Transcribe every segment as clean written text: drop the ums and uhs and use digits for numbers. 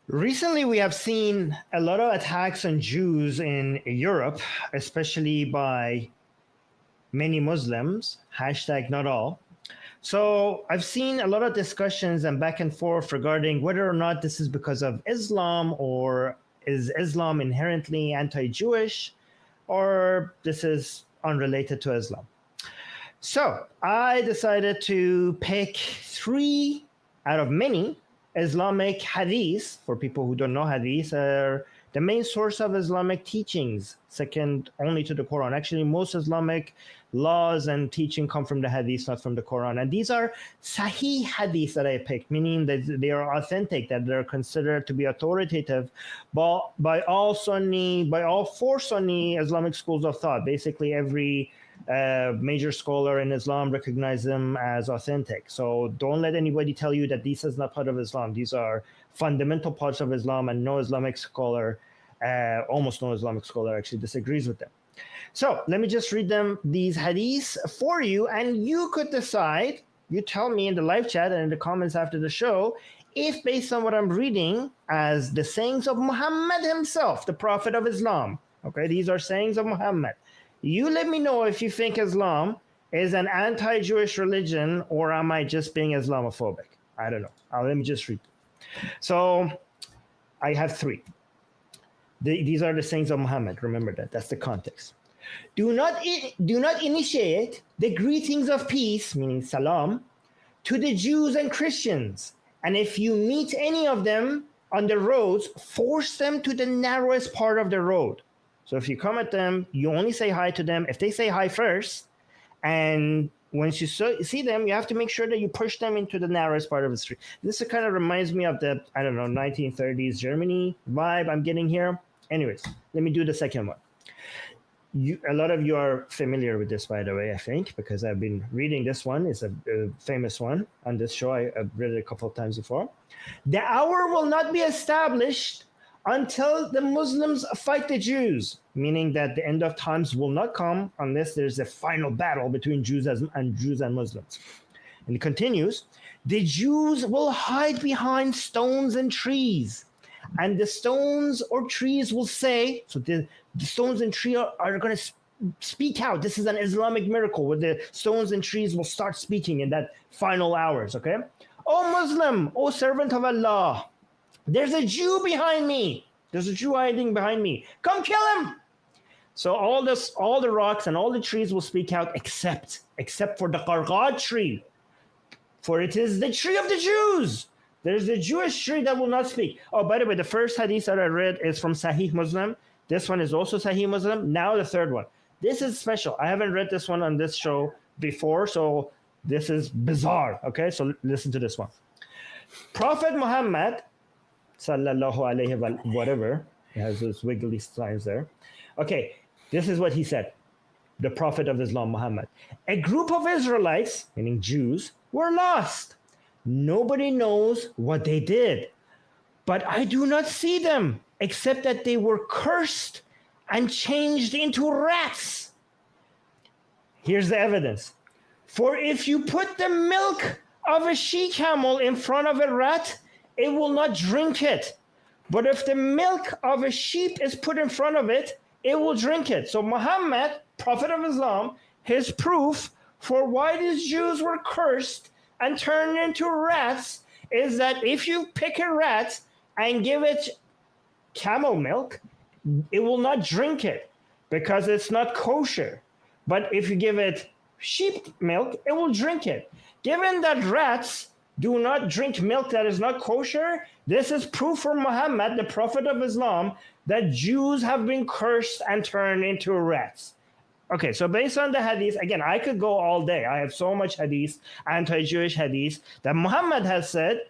Recently, we have seen a lot of attacks on Jews in Europe, especially by many Muslims, hashtag not all. So I've seen a lot of discussions and back and forth regarding whether or not this is because of Islam or is Islam inherently anti-Jewish or this is unrelated to Islam. So I decided to pick 3 out of many Islamic hadiths. For people who don't know, hadiths are the main source of Islamic teachings, second only to the Quran. Actually, most Islamic laws and teaching come from the hadiths, not from the Quran. And these are sahih hadiths that I picked, meaning that they are authentic, that they're considered to be authoritative by all 4 Sunni Islamic schools of thought. Basically, every major scholar in Islam recognize them as authentic. So don't let anybody tell you that this is not part of Islam. These are fundamental parts of Islam, and no Islamic scholar, almost no Islamic scholar actually disagrees with them. So let me just read these hadiths for you, and you could decide, you tell me in the live chat and in the comments after the show, if based on what I'm reading as the sayings of Muhammad himself, the Prophet of Islam, okay, these are sayings of Muhammad. You let me know if you think Islam is an anti-Jewish religion or am I just being Islamophobic? I don't know. Let me just read. So I have 3. These are the sayings of Muhammad. Remember that. That's the context. Do not initiate the greetings of peace, meaning salam, to the Jews and Christians. And if you meet any of them on the roads, force them to the narrowest part of the road. So if you come at them, you only say hi to them. If they say hi first, and once you see them, you have to make sure that you push them into the narrowest part of the street. This kind of reminds me of the, 1930s Germany vibe I'm getting here. Anyways, let me do the second one. A lot of you are familiar with this, by the way, I think, because I've been reading this one. It's a famous one on this show. I've read it a couple of times before. The hour will not be established until the Muslims fight the Jews, meaning that the end of times will not come unless there's a final battle between Jews and Muslims. And it continues, the Jews will hide behind stones and trees, and the stones or trees will say, so the stones and trees are going to speak out. This is an Islamic miracle where the stones and trees will start speaking in that final hours, okay? O Muslim, O servant of Allah, there's a Jew behind me. There's a Jew hiding behind me. Come kill him. So all the rocks and all the trees will speak out except for the qarqad tree. For it is the tree of the Jews. There's the Jewish tree that will not speak. Oh, by the way, the first hadith that I read is from Sahih Muslim. This one is also Sahih Muslim. Now the third one. This is special. I haven't read this one on this show before, so this is bizarre. Okay, so listen to this one. Prophet Muhammad, sallallahu alayhi wa whatever, he has those wiggly signs there. Okay, this is what he said, the Prophet of Islam, Muhammad. A group of Israelites, meaning Jews, were lost. Nobody knows what they did, but I do not see them, except that they were cursed and changed into rats. Here's the evidence. For if you put the milk of a she-camel in front of a rat, it will not drink it. But if the milk of a sheep is put in front of it, it will drink it. So Muhammad, Prophet of Islam, his proof for why these Jews were cursed and turned into rats is that if you pick a rat and give it camel milk, it will not drink it because it's not kosher. But if you give it sheep milk, it will drink it. Given that rats do not drink milk that is not kosher, this is proof from Muhammad, the Prophet of Islam, that Jews have been cursed and turned into rats. Okay, so based on the hadith, again, I could go all day. I have so much hadith, anti-Jewish hadith, that Muhammad has said.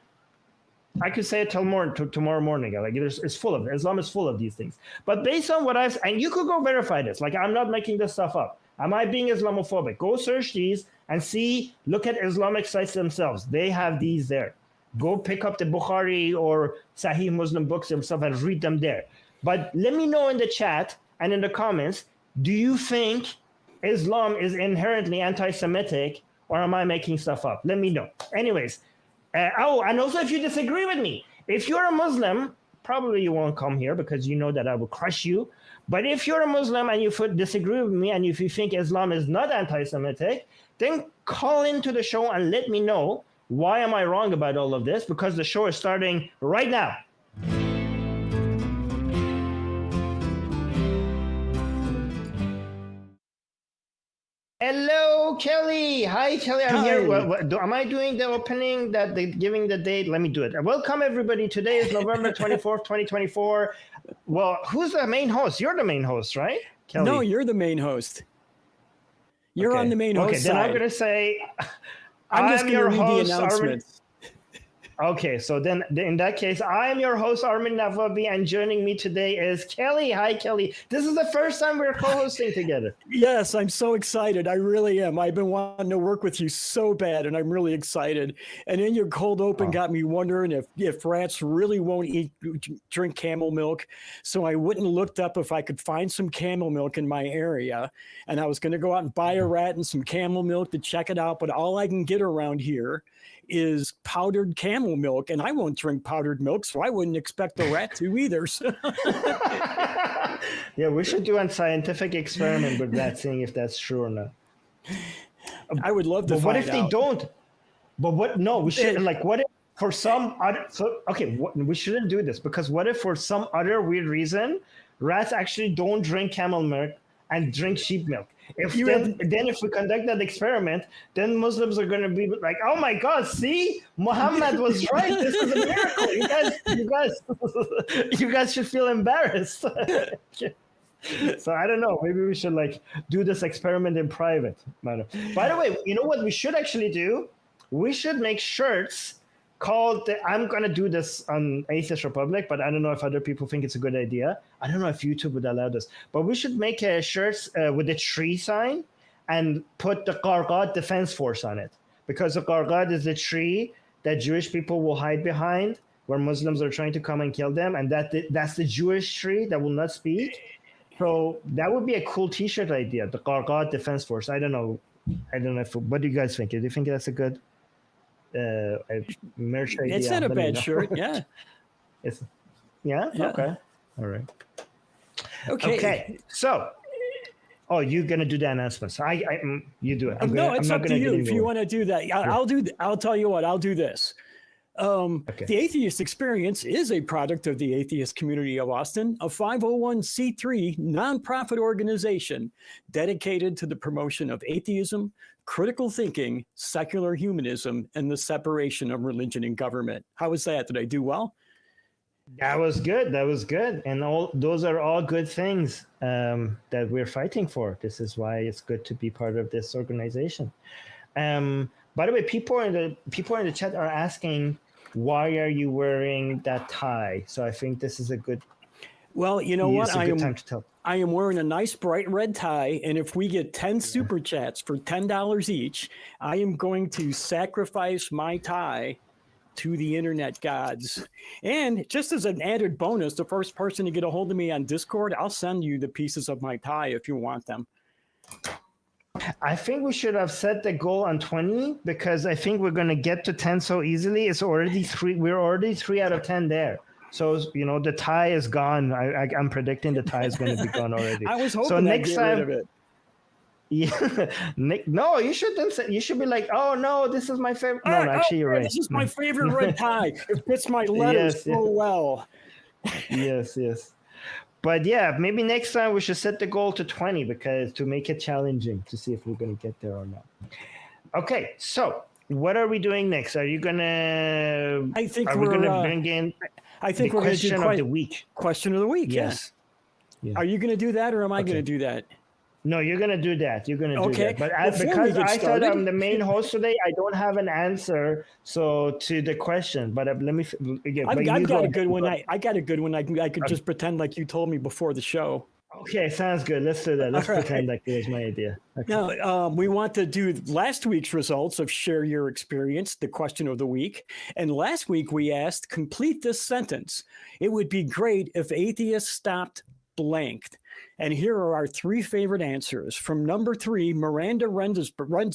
I could say it till tomorrow morning. Like it's full of it. Islam is full of these things. But based on what I've, and you could go verify this. Like I'm not making this stuff up. Am I being Islamophobic? Go search these and see, look at Islamic sites themselves. They have these there. Go pick up the Bukhari or Sahih Muslim books themselves and read them there. But let me know in the chat and in the comments, do you think Islam is inherently anti-Semitic or am I making stuff up? Let me know. Anyways, and also if you disagree with me, if you're a Muslim probably you won't come here because you know that I will crush you. But if you're a Muslim and you disagree with me, and if you think Islam is not anti-Semitic, then call into the show and let me know why am I wrong about all of this, because the show is starting right now. Hello, Kelley. Hi, Kelley. I'm here. Am I doing the opening, giving the date? Let me do it. Welcome, everybody. Today is November 24th, 2024. Well, who's the main host? You're the main host, right, Kelley? No, you're the main host. You're on the main host side. Then I'm going to say, I'm just going to read the announcements. Okay, so then in that case, I'm your host, Armin Navabi, and joining me today is Kelley. Hi, Kelley. This is the first time we're co-hosting together. Yes, I'm so excited. I really am. I've been wanting to work with you so bad, and I'm really excited. And then your cold open got me wondering if rats really won't drink camel milk. So I went and looked up if I could find some camel milk in my area. And I was going to go out and buy a rat and some camel milk to check it out. But all I can get around here is powdered camel milk, and I won't drink powdered milk, so I wouldn't expect the rat to either. Yeah, we should do a scientific experiment with that, seeing if that's true or not. I would love to. But what if they don't? But what? No, we should. Like, what if for some other? So okay, we shouldn't do this, because what if for some other weird reason rats actually don't drink camel milk and drink sheep milk? If we conduct that experiment, then Muslims are going to be like, "Oh my God, see, Muhammad was right. This is a miracle. You guys should feel embarrassed." So I don't know. Maybe we should do this experiment in private. By the way, you know what we should actually do? We should make shirts called I'm going to do this on Atheist Republic, but I don't know if other people think it's a good idea. I don't know if YouTube would allow this, but we should make shirts with the tree sign and put the Qarqad Defense Force on it, because the Qarqad is the tree that Jewish people will hide behind where Muslims are trying to come and kill them, and that's the Jewish tree that will not speak. So that would be a cool T-shirt idea, the Qarqad Defense Force. I don't know what do you guys think? Do you think that's a good merch idea? It's not a bad shirt. Yeah. Yeah. Okay. All right. Okay. So, you're gonna do the announcements. You do it. It's up to you if you want to do that. I'll tell you what. I'll do this. The Atheist Experience is a product of the Atheist Community of Austin, a 501c3 nonprofit organization dedicated to the promotion of atheism, critical thinking, secular humanism, and the separation of religion and government. How was that? Did I do well? That was good. And those are all good things that we're fighting for. This is why it's good to be part of this organization. By the way, people in the chat are asking, why are you wearing that tie? So I think this is a good. Well, you know what? I am wearing a nice bright red tie, and if we get 10 super chats for $10 each, I am going to sacrifice my tie to the internet gods. And just as an added bonus, the first person to get a hold of me on Discord, I'll send you the pieces of my tie if you want them. I think we should have set the goal on 20, because I think we're going to get to 10 so easily. It's already 3. We're already 3 out of 10 there. So, the tie is gone. I'm predicting the tie is going to be gone already. I was hoping I'd get rid of it. Yeah. No, you shouldn't say. You should be like, "Oh no, this is my favorite." No, actually, you're right. This is my favorite red tie. It fits my letters so well. Yes. But yeah, maybe next time we should set the goal to 20, because to make it challenging to see if we're going to get there or not. Okay, so what are we doing next? Are you gonna? I think we're going to bring in. I think we're going to do question of the week. Question of the week. Yes. Yeah. Are you going to do that, or am I going to do that? No, you're going to do that. You're going to do that. But because I thought I'm the main host today, I don't have an answer to the question. But let me again. I've got a good one. I got a good one. I could just pretend like you told me before the show. Okay, sounds good. Let's do that. Let's pretend like it was my idea. Okay. Now, we want to do last week's results of Share Your Experience, the question of the week. And last week we asked, complete this sentence. It would be great if atheists stopped blanked. And here are our three favorite answers. From number 3, Miranda Runsberger.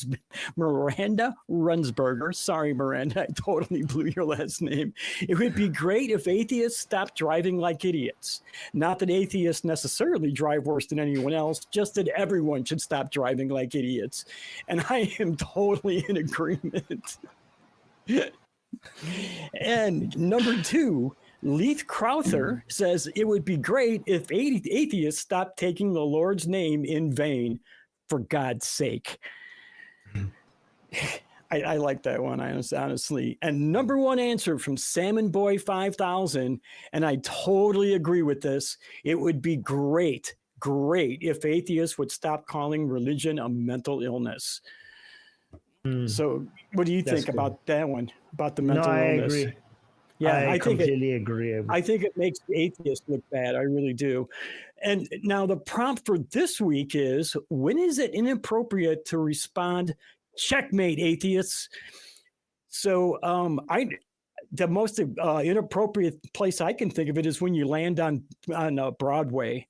Sorry, Miranda, I totally blew your last name. It would be great if atheists stopped driving like idiots. Not that atheists necessarily drive worse than anyone else, just that everyone should stop driving like idiots. And I am totally in agreement. And number 2, Leith Crowther says it would be great if atheists stopped taking the Lord's name in vain, for God's sake. I like that one, honestly. And number 1 answer from Salmon Boy 5000, and I totally agree with this. It would be great if atheists would stop calling religion a mental illness. So what do you think about that one, about the mental illness? I agree. Yeah, I completely agree. I think it makes the atheists look bad. I really do. And now the prompt for this week is, when is it inappropriate to respond, checkmate, atheists? So the most inappropriate place I can think of it is when you land on Broadway.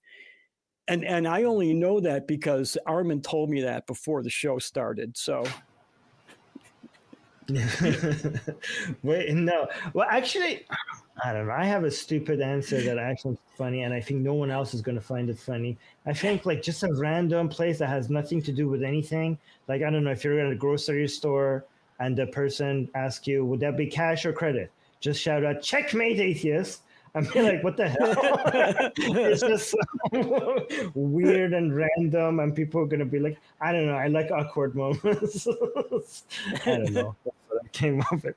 And I only know that because Armin told me that before the show started. So... Wait, no. Well, actually, I don't know. I have a stupid answer that actually is funny, and I think no one else is going to find it funny. I think like just a random place that has nothing to do with anything. Like, I don't know, if you're at a grocery store and the person asks you, would that be cash or credit? Just shout out, checkmate, atheist. I mean, like, what the hell? It's just so weird and random, and people are going to be like, I don't know. I like awkward moments. I don't know. That's what I came up with.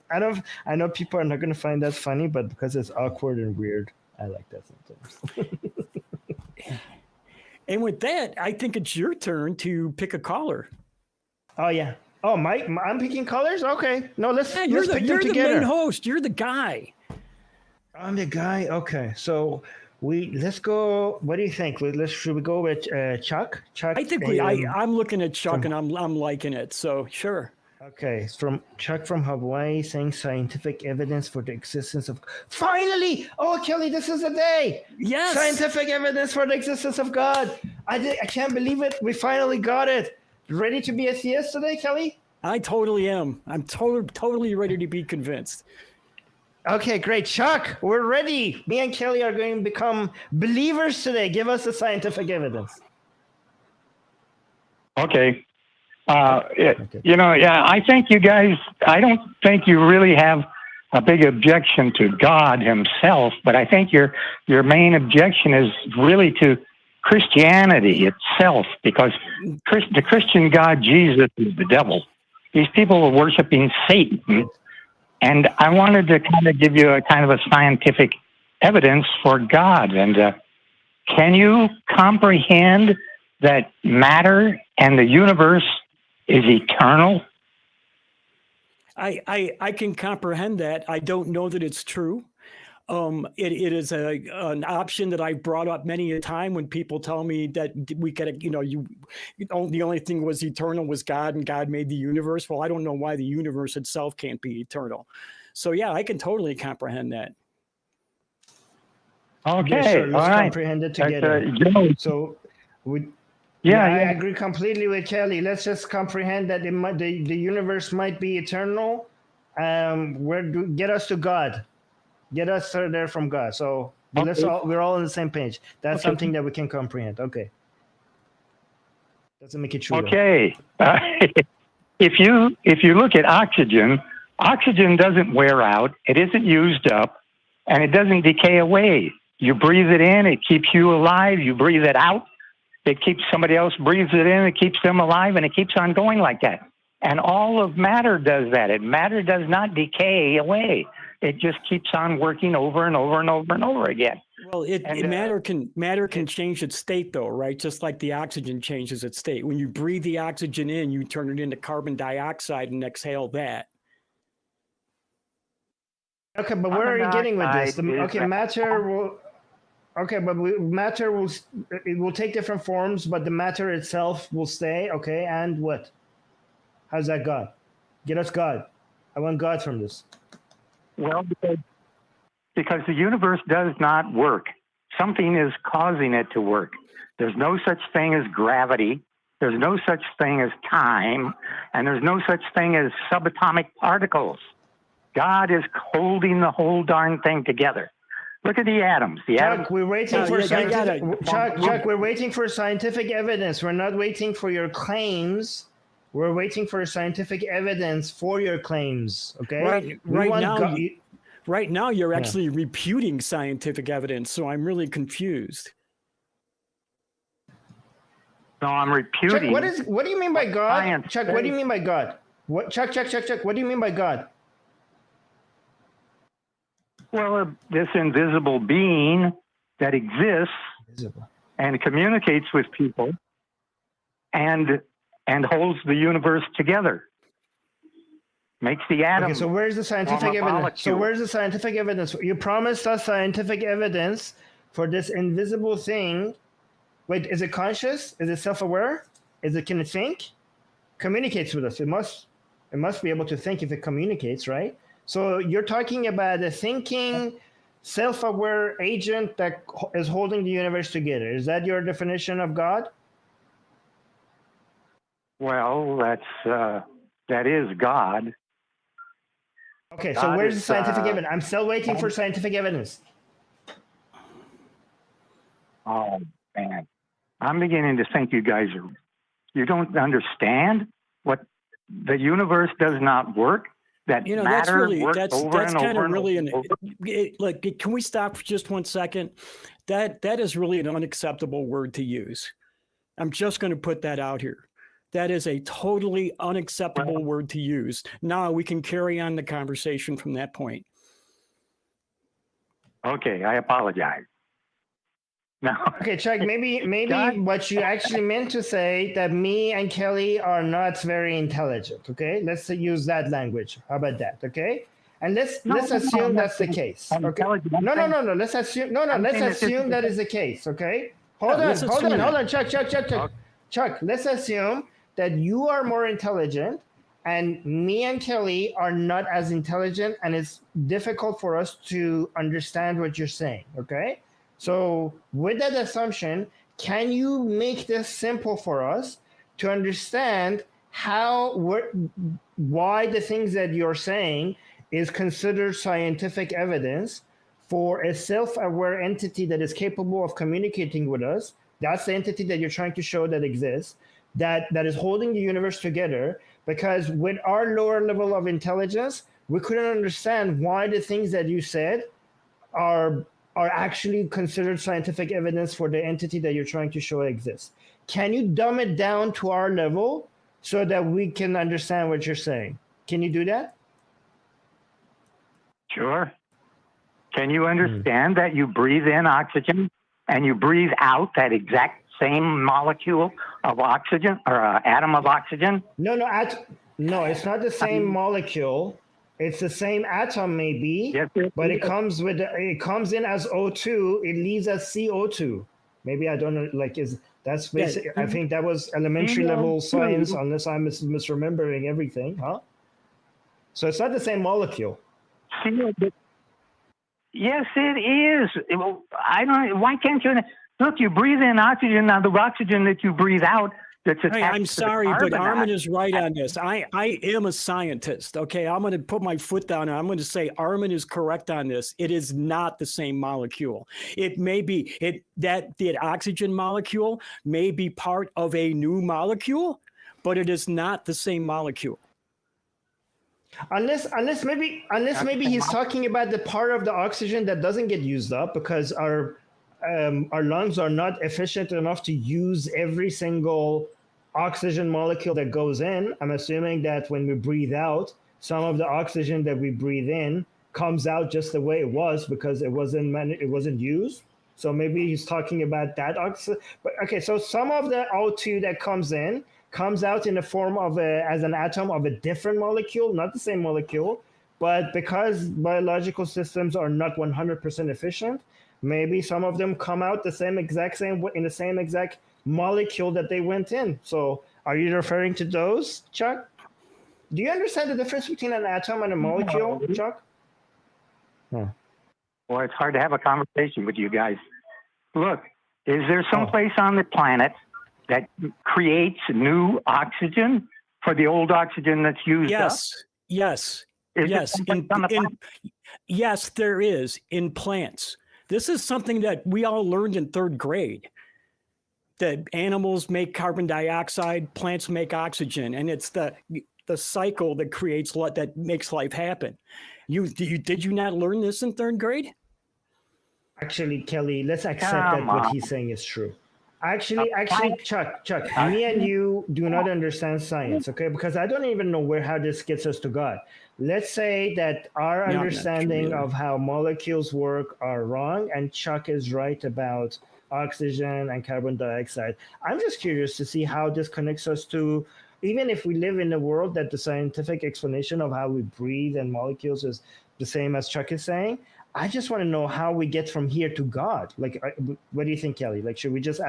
I know people are not going to find that funny, but because it's awkward and weird, I like that sometimes. And with that, I think it's your turn to pick a caller. Oh, yeah. Oh, I'm picking callers? Okay. No, let's pick them together. You're the main host. You're the guy. I'm the guy. Okay, so let's go. What do you think? Should we go with Chuck? I think I'm looking at Chuck and I'm liking it. So sure. Okay, from Chuck from Hawaii, saying scientific evidence for the existence of. Finally! Oh, Kelley, this is the day. Yes. Scientific evidence for the existence of God. I can't believe it. We finally got it. Ready to be a theist today, Kelley? I totally am. I'm totally ready to be convinced. Okay, great. Chuck, we're ready. Me and Kelley are going to become believers today. Give us the scientific evidence. Okay. I think you guys, I don't think you really have a big objection to God himself, but I think your main objection is really to Christianity itself, because the Christian God, Jesus, is the devil. These people are worshiping Satan. And I wanted to kind of give you a kind of a scientific evidence for God. And can you comprehend that matter and the universe is eternal? I can comprehend that. I don't know that it's true. It is an option that I've brought up many a time when people tell me that we could, the only thing was eternal was God, and God made the universe. Well, I don't know why the universe itself can't be eternal. So yeah, I can totally comprehend that. Okay, yeah, sure. Let's all right. comprehend it together. I agree completely with Kelley. Let's just comprehend that the universe might be eternal. Get us to God. Get us there from God. So we're all on the same page. That's something that we can comprehend. Okay. Doesn't make it true. Okay. If you look at oxygen doesn't wear out. It isn't used up, and it doesn't decay away. You breathe it in, it keeps you alive. You breathe it out, it keeps somebody else breathes it in, it keeps them alive, and it keeps on going like that. And all of matter does that. Matter does not decay away. It just keeps on working over and over and over and over again. Well, matter can change its state, though, right? Just like the oxygen changes its state. When you breathe the oxygen in, you turn it into carbon dioxide and exhale that. Okay, but where are you getting with this? Matter will take different forms, but the matter itself will stay. Okay, and what? How's that God? Get us God. I want God from this. Well, because the universe does not work. Something is causing it to work. There's no such thing as gravity. There's no such thing as time. And there's no such thing as subatomic particles. God is holding the whole darn thing together. Look at the atoms. The atoms. Chuck, we're waiting for scientific. Chuck, we're waiting for scientific evidence. We're not waiting for your claims. We're waiting for scientific evidence for your claims. Okay. Right now, you're actually refuting scientific evidence. So I'm really confused. No, I'm refuting. Chuck, what do you mean by God? Chuck, what do you says. mean by God? Chuck, what do you mean by God? Well, this invisible being that exists and communicates with people and holds the universe together. Makes the atom. Okay, so where's the scientific evidence? Molecule. So where's the scientific evidence? You promised us scientific evidence for this invisible thing. Wait, is it conscious? Is it self-aware? Can it think? Communicates with us. It must be able to think if it communicates, right? So you're talking about a thinking, self-aware agent that is holding the universe together. Is that your definition of God? Well, that is God. Okay, God so where's is, the scientific evidence? I'm still waiting for scientific evidence. Oh, man. I'm beginning to think you don't understand what the universe does not work. That that's kind of really like. Can we stop for just 1 second? That is really an unacceptable word to use. I'm just going to put that out here. That is a totally unacceptable word to use. Now we can carry on the conversation from that point. Okay, I apologize. No. Okay, Chuck, maybe what you actually meant to say that me and Kelley are not very intelligent, okay? Let's use that language. How about that, okay? And let's assume that's the case. Okay. No. Let's assume that is the case, okay? Hold on, Chuck. Chuck, let's assume that you are more intelligent and me and Kelley are not as intelligent, and it's difficult for us to understand what you're saying, okay? So with that assumption, can you make this simple for us to understand why the things that you're saying is considered scientific evidence for a self-aware entity that is capable of communicating with us? That's the entity that you're trying to show that exists, that is holding the universe together. Because with our lower level of intelligence, we couldn't understand why the things that you said are actually considered scientific evidence for the entity that you're trying to show exists. Can you dumb it down to our level so that we can understand what you're saying? Can you do that? Sure. Can you understand that you breathe in oxygen and you breathe out that exact same molecule of oxygen or atom of oxygen? No, it's not the same molecule. It's the same atom, maybe, but it comes in as O2. It leaves as CO2. Maybe I don't know. That's basic. I think that was elementary level science, unless I'm misremembering everything, huh? So it's not the same molecule. Yes, it is. I don't. Why can't you? Look, you breathe in oxygen. Now the oxygen that you breathe out. I'm sorry, but Armin is right on this. I am a scientist. Okay, I'm going to put my foot down and I'm going to say Armin is correct on this. It is not the same molecule. It may be that the oxygen molecule may be part of a new molecule, but it is not the same molecule. Unless maybe he's talking about the part of the oxygen that doesn't get used up because our lungs are not efficient enough to use every single oxygen molecule that goes in. I'm assuming that when we breathe out, some of the oxygen that we breathe in comes out just the way it was because it wasn't used. So maybe he's talking about that oxygen. But okay, so some of the O2 that comes out in the form of as an atom of a different molecule, not the same molecule, but because biological systems are not 100% efficient, maybe some of them come out in the same exact molecule that they went in. So are you referring to those, Chuck? Do you understand the difference between an atom and a molecule, Chuck? Well, it's hard to have a conversation with you guys. Look, Is there some place on the planet that creates new oxygen for the old oxygen that's used up? Yes. Is there someplace on the planet? Yes, there is in plants. This is something that we all learned in 3rd grade. That animals make carbon dioxide, plants make oxygen, and it's the cycle that creates that makes life happen. Did you not learn this in 3rd grade? Actually, Kelley, let's accept that what he's saying is true. Actually, Chuck, me and you do not understand science, okay? Because I don't even know how this gets us to God. Let's say that our understanding of how molecules work are wrong, and Chuck is right about oxygen and carbon dioxide. I'm just curious to see how this connects us to, even if we live in a world that the scientific explanation of how we breathe and molecules is the same as Chuck is saying. I just want to know how we get from here to God. Like, what do you think, Kelley? Like, should we just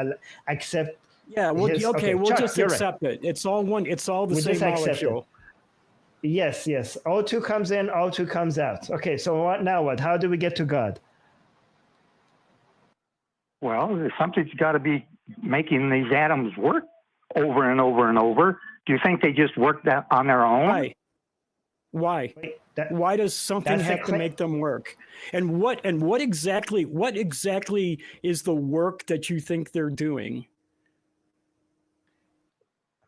accept? Yeah, well, okay, we'll Chuck, just accept it. It's all one. It's all the same molecule. Yes. O2 comes in, O2 comes out. Okay, so what? How do we get to God? Well, something's got to be making these atoms work over and over and over. Do you think they just work that on their own? Why? Why does something have to make them work? And what exactly is the work that you think they're doing?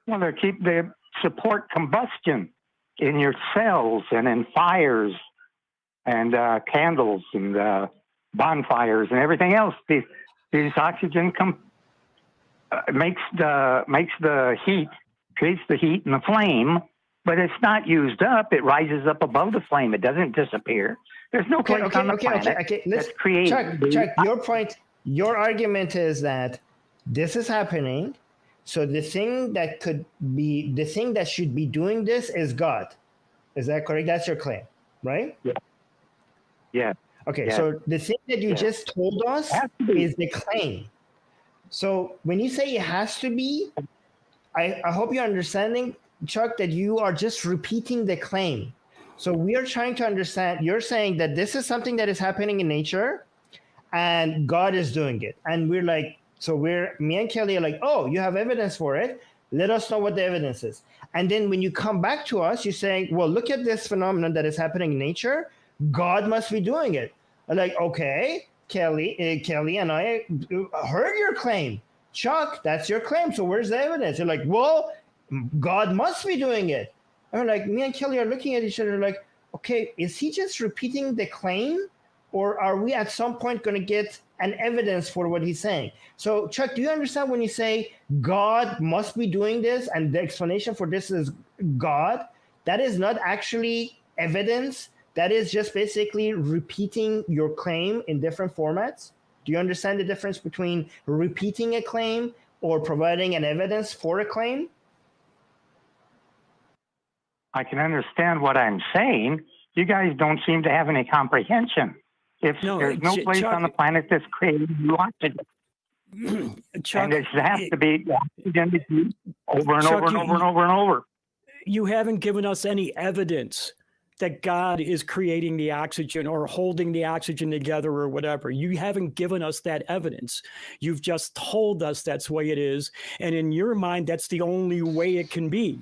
Well, they support combustion in your cells and in fires and candles and bonfires and everything else. These oxygen makes the heat, creates the heat and the flame. But it's not used up. It rises up above the flame. It doesn't disappear. There's no place on the planet that's created. Chuck, your argument is that this is happening. So the thing that should be doing this is God. Is that correct? That's your claim, right? Yeah. Okay, so the thing that you just told us is the claim. So when you say it has to be, I hope you're understanding, Chuck, that you are just repeating the claim. So we are trying to understand, you're saying that this is something that is happening in nature and God is doing it. And we're like, me and Kelley are like, oh, you have evidence for it. Let us know what the evidence is. And then when you come back to us, you're saying, well, look at this phenomenon that is happening in nature. God must be doing it. I'm like, okay, Kelley and I heard your claim. Chuck, that's your claim. So where's the evidence? You're like, well, God must be doing it. And we're like, me and Kelley are looking at each other like, okay, is he just repeating the claim? Or are we at some point going to get an evidence for what he's saying? So, Chuck, do you understand when you say God must be doing this and the explanation for this is God? That is not actually evidence. That is just basically repeating your claim in different formats. Do you understand the difference between repeating a claim or providing an evidence for a claim? I can understand what I'm saying. You guys don't seem to have any comprehension. There's no place on the planet that's created new oxygen. Chuck, and it has to be oxygen over and over and over and over and over. You haven't given us any evidence that God is creating the oxygen or holding the oxygen together or whatever. You haven't given us that evidence. You've just told us that's the way it is. And in your mind, that's the only way it can be.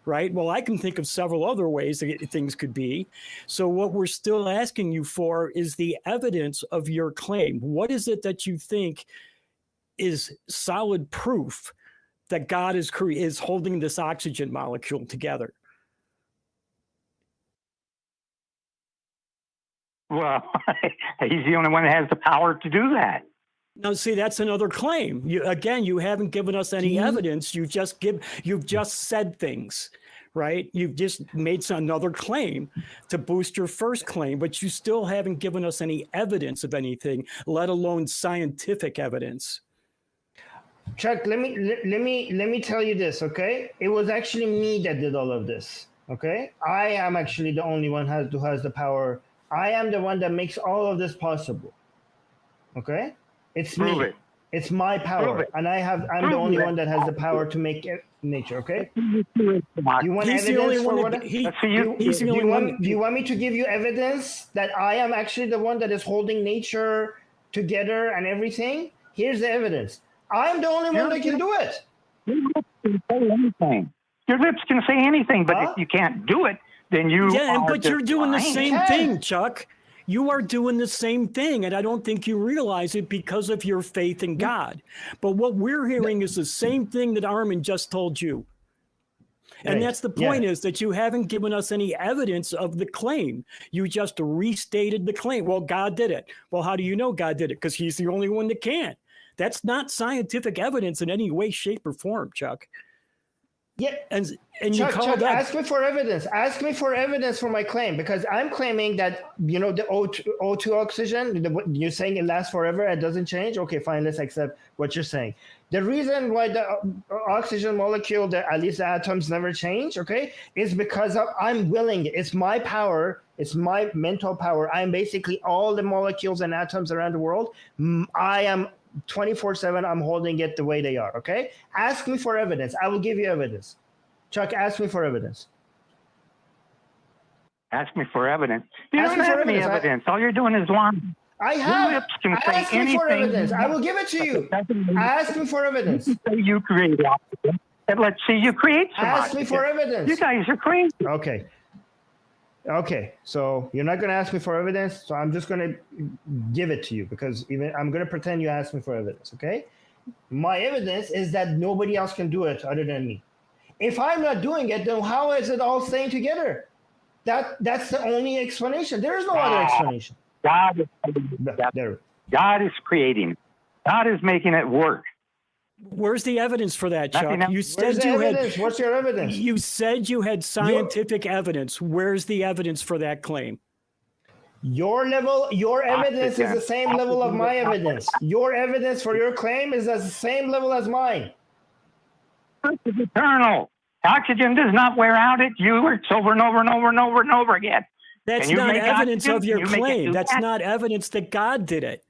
Right? Well, I can think of several other ways that things could be. So what we're still asking you for is the evidence of your claim. What is it that you think is solid proof that God is holding this oxygen molecule together? Well, he's the only one that has the power to do that. Now, see, that's another claim. You haven't given us any evidence. You've just said things, right? You've just made another claim to boost your first claim, but you still haven't given us any evidence of anything, let alone scientific evidence. Chuck, let me tell you this, okay? It was actually me that did all of this, okay? I am actually the only one who has the power. I am the one that makes all of this possible, okay? It's me. It's my power, and I'm the only one that has the power to make nature. Okay. You want evidence for what? Do you want me to give you evidence that I am actually the one that is holding nature together and everything? Here's the evidence. I'm the only one that can do it. Your lips can say anything. Your lips can say anything, but if you can't do it, then you but you're doing the same Okay. thing, Chuck. You are doing the same thing, and I don't think you realize it because of your faith in God. But what we're hearing is the same thing that Armin just told you. And Right. that's the point, is that you haven't given us any evidence of the claim. You just restated the claim. Well, God did it. Well, how do you know God did it? Because he's the only one that can. That's not scientific evidence in any way, shape, or form, Chuck. Yeah. And Chuck, you call that... ask me for evidence. Ask me for evidence for my claim, because I'm claiming that, the O2 oxygen, you're saying it lasts forever, it doesn't change. Okay, fine, let's accept what you're saying. The reason why the oxygen molecule, at least the atoms never change, okay, is because I'm willing. It's my power. It's my mental power. I'm basically all the molecules and atoms around the world. I am 24/7, I'm holding it the way they are, okay? Ask me for evidence. I will give you evidence. Chuck, ask me for evidence. Ask me for evidence. You Ask don't me for have any evidence. All you're doing is lying. I Your have. lips can say Ask me anything. for evidence. I will give it to you. Ask me for evidence. Say you create oxygen, and let's see you create some Ask me oxygen. for evidence. You guys are crazy. Okay, so you're not going to ask me for evidence, so I'm just going to give it to you, because even I'm going to pretend you asked me for evidence, okay? My evidence is that nobody else can do it other than me. If I'm not doing it, then how is it all staying together? That's the only explanation. There is no other explanation. God is creating. God is making it work. Where's the evidence for that, Chuck? Nothing else. You Where's said the you evidence? had. What's your evidence? You said you had scientific evidence. Where's the evidence for that claim? Your evidence is the same level of my evidence. Your evidence for your claim is at the same level as mine. It's eternal. Oxygen does not wear out. It works over and over and over and over and over again. That's And you not make evidence oxygen, of your you make it claim. do That's that. not evidence that God did it.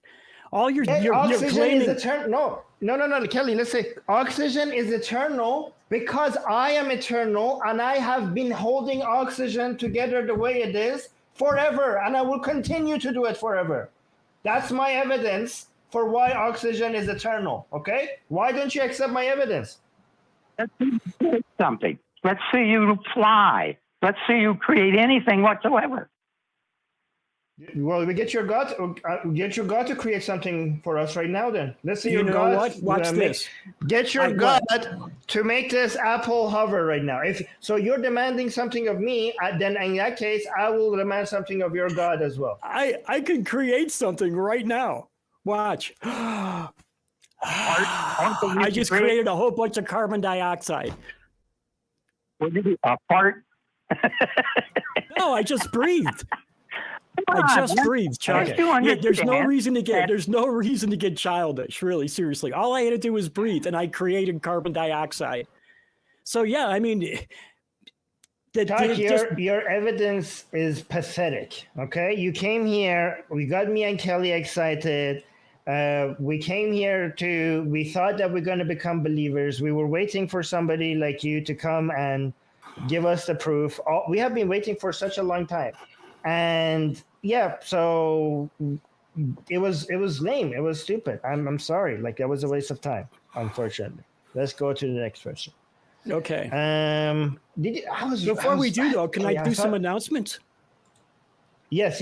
All you're Oxygen claiming. is eternal. No, Kelley, let's say oxygen is eternal because I am eternal and I have been holding oxygen together the way it is forever, and I will continue to do it forever. That's my evidence for why oxygen is eternal, okay? Why don't you accept my evidence? Let's see you create something. Let's see you fly. Let's see you create anything whatsoever. Well, we get your God to create something for us right now. Then let's see You your know God. what? Watch this. Get your God to make this apple hover right now. If so, you're demanding something of me. Then in that case, I will demand something of your God as well. I can create something right now. Watch. I just created a whole bunch of carbon dioxide. What did you do? A fart? No, I just breathed. I just breathed, Chuck. Yeah, there's no reason to get childish, really, seriously. All I had to do was breathe, and I created carbon dioxide. So yeah, I mean, your evidence is pathetic. Okay, you came here. We got me and Kelley excited. We came here we thought that we're going to become believers. We were waiting for somebody like you to come and give us the proof. We have been waiting for such a long time. And yeah, so it was lame. It was stupid. I'm sorry. Like, that was a waste of time, unfortunately. Let's go to the next question. Okay. Before we do though, can I do some announcements? Yes.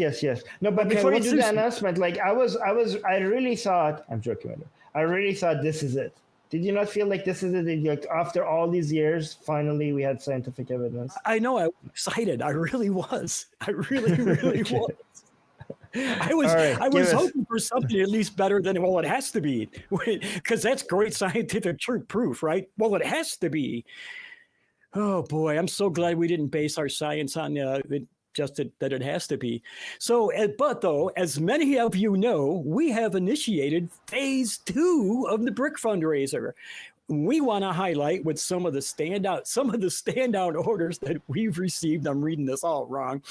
No, but before you do the announcement, like I really thought, I'm joking with you. I really thought this is it. Did you not feel like this is it? Like, after all these years, finally we had scientific evidence? I know. I was excited. I really was. I really was. I was hoping for something at least better than, well, it has to be, because that's great scientific proof, right? Well, it has to be. Oh boy, I'm so glad we didn't base our science on just that it has to be. So, but though, as many of you know, we have initiated phase 2 of the Brick Fundraiser. We want to highlight with some of the standout orders that we've received. I'm reading this all wrong.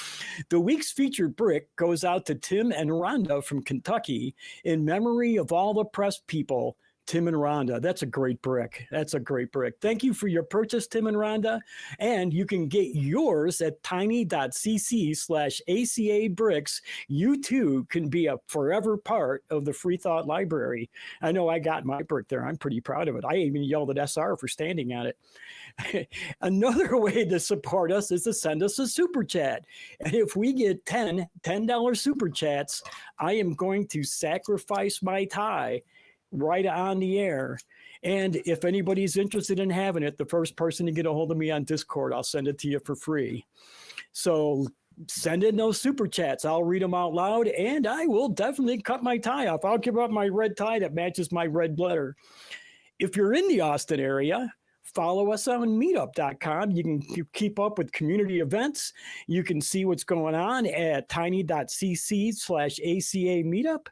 The week's featured brick goes out to Tim and Rhonda from Kentucky in memory of all oppressed people Tim and Rhonda. That's a great brick. That's a great brick. Thank you for your purchase, Tim and Rhonda. And you can get yours at tiny.cc/ACA bricks. You too can be a forever part of the Free Thought Library. I know I got my brick there. I'm pretty proud of it. I even yelled at SR for standing on it. Another way to support us is to send us a super chat. And if we get $10 super chats, I am going to sacrifice my tie right on the air. And if anybody's interested in having it, the first person to get a hold of me on Discord, I'll send it to you for free. So send in those super chats. I'll read them out loud, and I will definitely cut my tie off. I'll give up my red tie that matches my red letter. If you're in the Austin area, follow us on meetup.com. You can keep up with community events. You can see what's going on at tiny.cc/ACA meetup.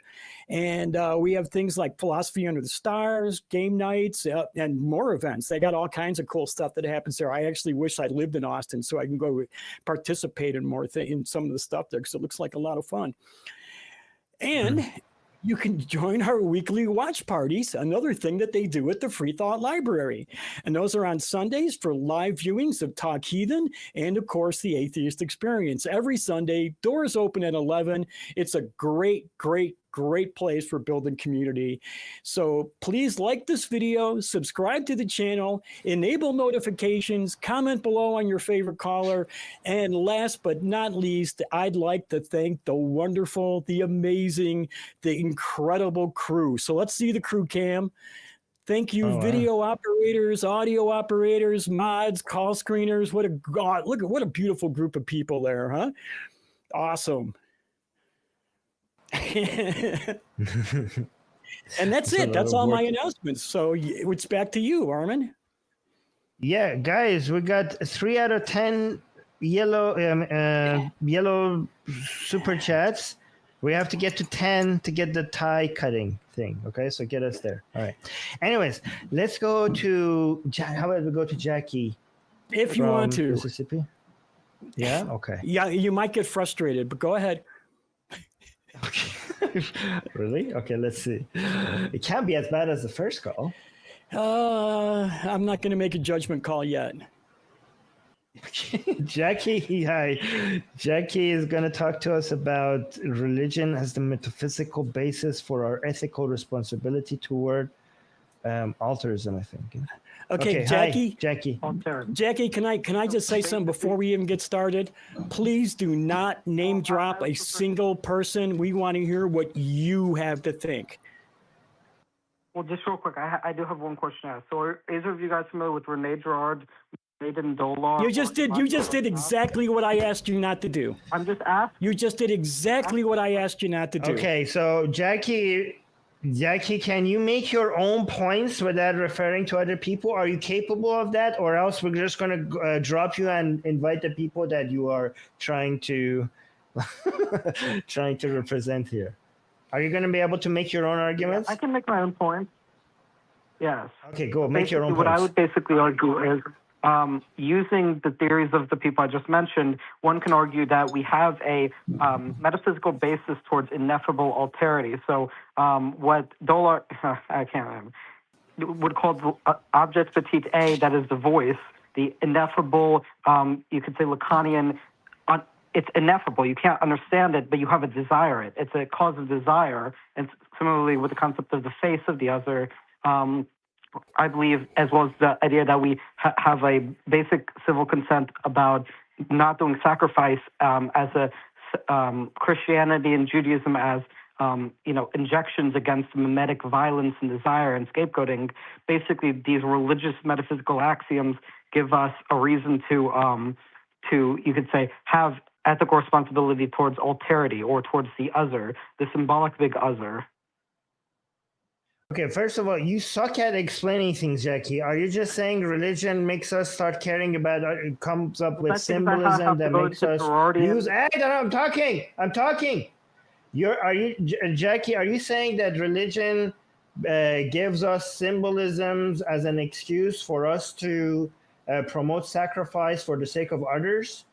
And we have things like Philosophy Under the Stars, game nights, and more events. They got all kinds of cool stuff that happens there. I actually wish I lived in Austin so I can go participate in more in some of the stuff there, because it looks like a lot of fun. And you can join our weekly watch parties, another thing that they do at the Free Thought Library. And those are on Sundays for live viewings of Talk Heathen and, of course, the Atheist Experience. Every Sunday, doors open at 11. It's a great place for building community. So please like this video, subscribe to the channel, enable notifications, comment below on your favorite caller. And last but not least, I'd like to thank the wonderful, the amazing, the incredible crew. So let's see the crew cam. Thank you, video operators, audio operators, mods, call screeners. Look at what a beautiful group of people there, huh? Awesome. And that's it. That's all my announcements. So it's back to you, Armin. Yeah, guys, we got 3 out of 10 yellow super chats. We have to get to 10 to get the tie cutting thing. Okay, so get us there. All right. Anyways, let's go to how about we go to Jackie? If you want to. Mississippi. Yeah. Okay. Yeah, you might get frustrated, but go ahead. Okay. Really? Okay, let's see. It can't be as bad as the first call. I'm not going to make a judgment call yet. Jackie, hi. Jackie is going to talk to us about religion as the metaphysical basis for our ethical responsibility toward altruism, I think. Okay, Jackie. Hi, Jackie. Jackie, can I just say something before we even get started? Please do not name drop a single person. We want to hear what you have to think. Well, just real quick, I do have one question to ask. So, are either of you guys familiar with Rene Girard, Aidan Dolar? You just did exactly what I asked you not to do. I'm just asking. You just did exactly what I asked you not to do. Okay, so Jackie, can you make your own points without referring to other people? Are you capable of that, or else we're just going to drop you and invite the people that you are trying to represent here? Are you going to be able to make your own arguments? I can make my own points. Yes. Okay, go. Make your own what points. I would basically argue is, using the theories of the people I just mentioned, one can argue that we have a metaphysical basis towards ineffable alterity. So what Dolar, I can't remember, would call the object petite a, that is the voice, the ineffable, you could say Lacanian, it's ineffable. You can't understand it, but you have a desire it. It's a cause of desire. And similarly with the concept of the face of the other, I believe, as well as the idea that we have a basic civil consent about not doing sacrifice as a Christianity and Judaism as injections against mimetic violence and desire and scapegoating. Basically, these religious metaphysical axioms give us a reason to you could say have ethical responsibility towards alterity or towards the other, the symbolic big other. Okay, first of all, you suck at explaining things, Jackie. Are you just saying religion makes us start caring about, it comes up with symbolism that makes us use? Hey, I'm talking. Jackie, are you saying that religion gives us symbolisms as an excuse for us to promote sacrifice for the sake of others?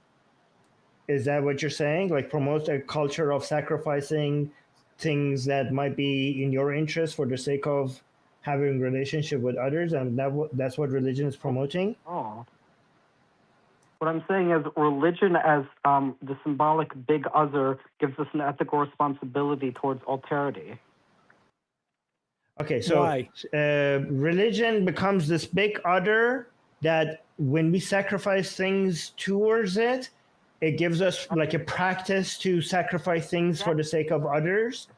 Is that what you're saying? Like promote a culture of sacrificing things that might be in your interest for the sake of having relationship with others, and that's what religion is promoting. Oh. What I'm saying is religion as the symbolic big other gives us an ethical responsibility towards alterity. Okay, so religion becomes this big other that when we sacrifice things towards it, it gives us like a practice to sacrifice things for the sake of others,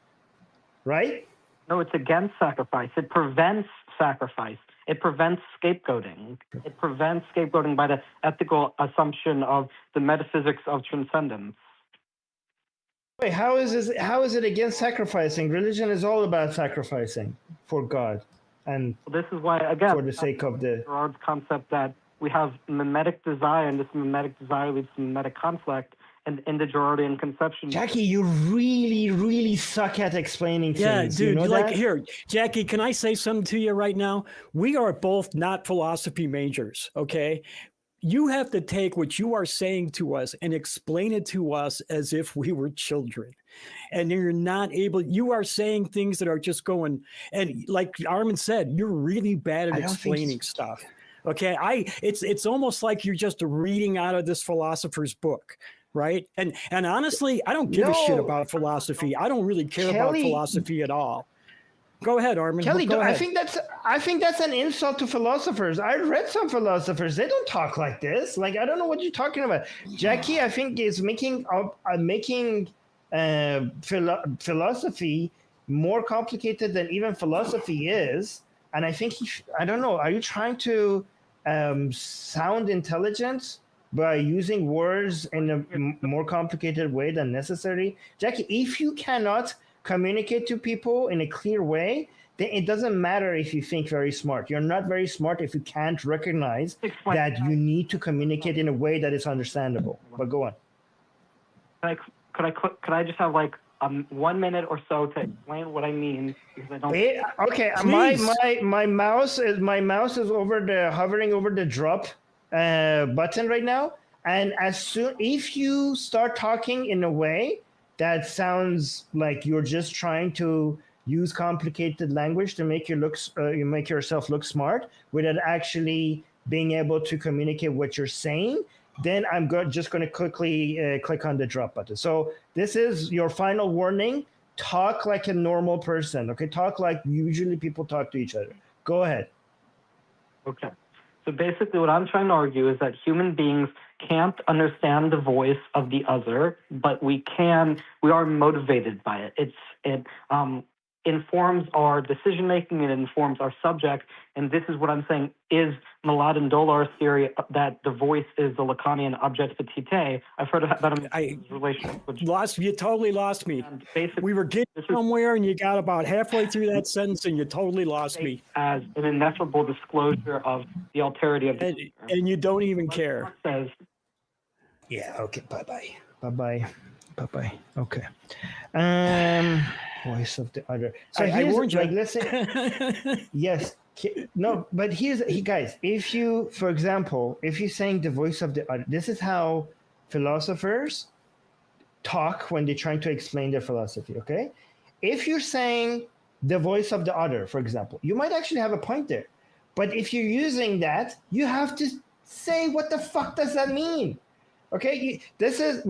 right? No, it's against sacrifice. It prevents sacrifice. It prevents scapegoating. It prevents scapegoating by the ethical assumption of the metaphysics of transcendence. Wait, how is it against sacrificing? Religion is all about sacrificing for God, and this is why, again, for the sake of the Gerard's concept that we have mimetic desire, and this mimetic desire leads to mimetic conflict, and in the Gerardian conception. Jackie, you really, really suck at explaining things. Yeah, dude, you know like that? here, Jackie, can I say something to you right now? We are both not philosophy majors, okay? You have to take what you are saying to us and explain it to us as if we were children. And you're not able, you are saying things that are just going, and like Armin said, you're really bad at explaining stuff. Okay, it's almost like you're just reading out of this philosopher's book, right? And honestly, I don't give a shit about philosophy. I don't really care about philosophy at all. Go ahead, Armin. Kelley, Go ahead. I think that's an insult to philosophers. I read some philosophers; they don't talk like this. Like, I don't know what you're talking about. Jackie, I think, is making philosophy more complicated than even philosophy is. And I think I don't know. Are you trying to sound intelligent by using words in a more complicated way than necessary? Jackie, if you cannot communicate to people in a clear way, then it doesn't matter if you think very smart. You're not very smart if you can't recognize that you need to communicate in a way that is understandable. But go on. Could I just have like 1 minute or so to explain what I mean? Because I don't. Okay, my mouse is hovering over the drop button right now, and if you start talking in a way that sounds like you're just trying to use complicated language to make make yourself look smart without actually being able to communicate what you're saying, then I'm just going to quickly click on the drop button. So this is your final warning. Talk like a normal person, okay? Talk like usually people talk to each other. Go ahead. Okay. So basically what I'm trying to argue is that human beings can't understand the voice of the other, but we are motivated by it. It informs our decision making, it informs our subject, and this is what I'm saying is Malad and Dolar's theory that the voice is the Lacanian objectivité. I've heard about his relationship with you totally lost me. We were getting somewhere and you got about halfway through that sentence and you totally lost me. As an ineffable disclosure of the alterity of the and you don't even care. Says, yeah, okay, bye-bye. Okay. Voice of the other. So I warned you. Like, listen. Yes. No, but guys, if you, for example, if you're saying the voice of the other, this is how philosophers talk when they're trying to explain their philosophy, okay? If you're saying the voice of the other, for example, you might actually have a point there. But if you're using that, you have to say, what the fuck does that mean? Okay, this is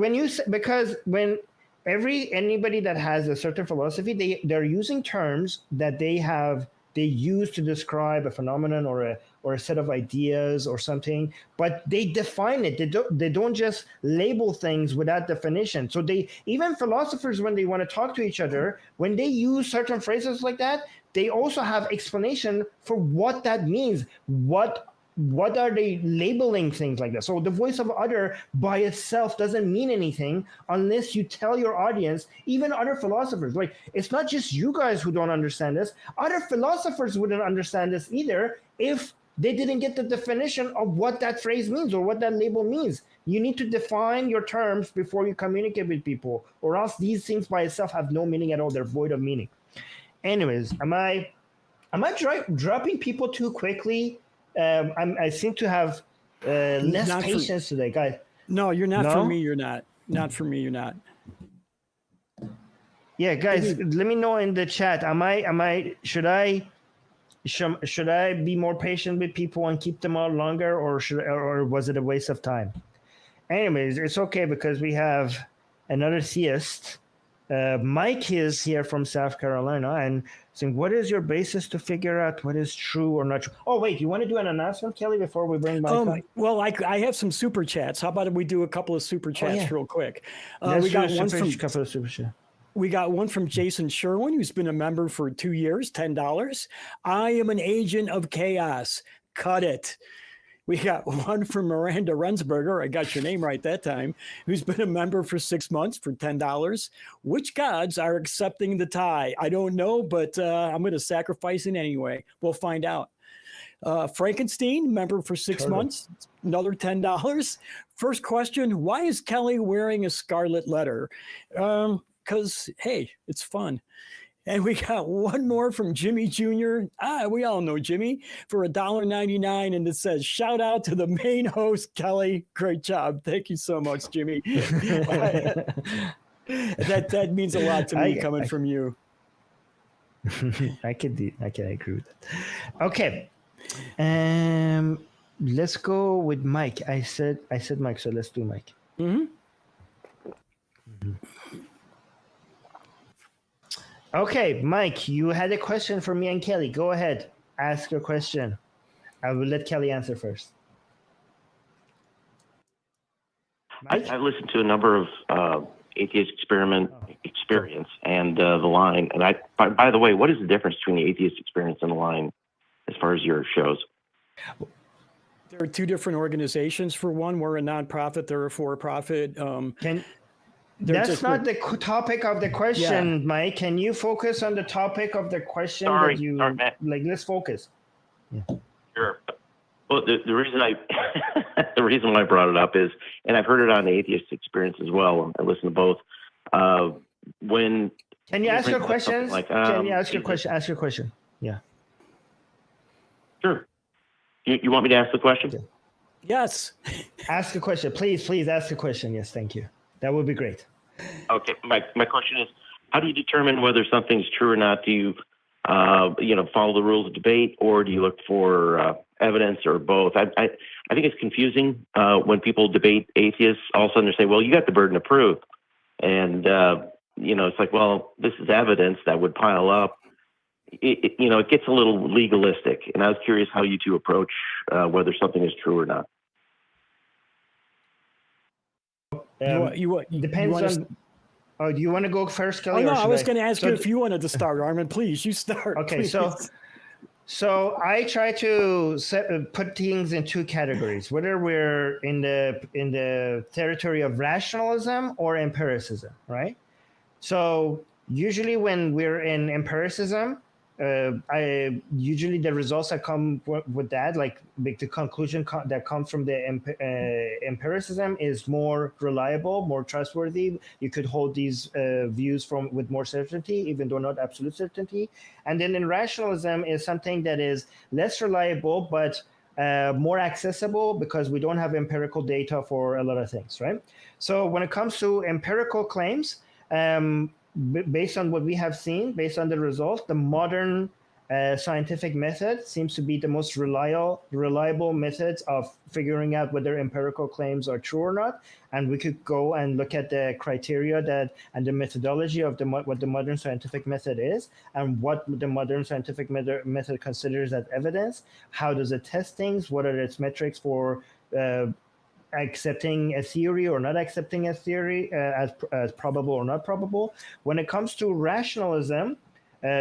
because when anybody that has a certain philosophy, they're using terms that they use to describe a phenomenon or a set of ideas or something, but they define it. They don't just label things without definition. So even philosophers, when they want to talk to each other, when they use certain phrases like that, they also have explanation for what that means. What are they labeling things like that? So the voice of other by itself doesn't mean anything unless you tell your audience, even other philosophers. Like, it's not just you guys who don't understand this. Other philosophers wouldn't understand this either if they didn't get the definition of what that phrase means or what that label means. You need to define your terms before you communicate with people, or else these things by itself have no meaning at all. They're void of meaning. Anyways, am I dropping people too quickly? I seem to have less patience today, guys. No, you're not for me. You're not. Not for me. You're not. Yeah, guys, let me know in the chat. Should I should I be more patient with people and keep them on longer, or was it a waste of time? Anyways, it's okay because we have another theist. Mike is here from South Carolina and saying, what is your basis to figure out what is true or not true? Oh, wait, you want to do an announcement, Kelley, before we bring Mike on? Well, I have some super chats. How about if we do a couple of super chats real quick? We got couple of super chats. We got one from Jason Sherwin, who's been a member for 2 years, $10. I am an agent of chaos. Cut it. We got one from Miranda Rensberger. I got your name right that time. Who's been a member for 6 months for $10. Which gods are accepting the tie? I don't know, but I'm going to sacrifice it anyway. We'll find out. Frankenstein, member for 6 months, another $10. First question, why is Kelley wearing a scarlet letter? Because, hey, it's fun. And we got one more from Jimmy Jr. We all know Jimmy, for $1.99. And it says, shout out to the main host, Kelley. Great job. Thank you so much, Jimmy. that means a lot to me coming from you. I can agree with that. Okay. Let's go with Mike. I said Mike, so let's do Mike. Mm-hmm. Okay, Mike, you had a question for me and Kelley. Go ahead. Ask your question. I will let Kelley answer first. I've listened to a number of Atheist Experience and The Line. And by the way, what is the difference between the Atheist Experience and The Line as far as your shows? There are two different organizations. For one, we're a nonprofit. They're a for-profit. That's not the topic of the question, Mike. Can you focus on the topic of the question? Sorry, Matt. Let's focus. Yeah. Sure. Well, the reason the reason why I brought it up is, and I've heard it on the Atheist Experience as well. I listen to both. When can you ask your questions? Can you ask your question? Ask your question. Yeah. Sure. You want me to ask the question? Okay. Yes. Ask the question, please. Please ask the question. Yes, thank you. That would be great. Okay. My question is, how do you determine whether something's true or not? Do you follow the rules of debate, or do you look for evidence, or both? I think it's confusing when people debate atheists. All of a sudden they say, well, you got the burden of proof. And, it's like, well, this is evidence that would pile up. It gets a little legalistic. And I was curious how you two approach whether something is true or not. Depends on. Oh, do you want to go first, Kelley? Oh, no, I was going to ask you if you wanted to start, Armin. Please, you start. Okay, please. so I try to put things in two categories: whether we're in the territory of rationalism or empiricism, right? So usually when we're in empiricism, usually the results that come with that, like the conclusion that comes from the empiricism, is more reliable, more trustworthy. You could hold these views with more certainty, even though not absolute certainty. And then in rationalism is something that is less reliable, but more accessible because we don't have empirical data for a lot of things, right? So when it comes to empirical claims, based on what we have seen, based on the results, the modern scientific method seems to be the most reliable method of figuring out whether empirical claims are true or not. And we could go and look at the criteria and the methodology of what the modern scientific method is, and what the modern scientific method considers as evidence. How does it test things? What are its metrics for accepting a theory or not accepting a theory as probable or not probable? When it comes to rationalism,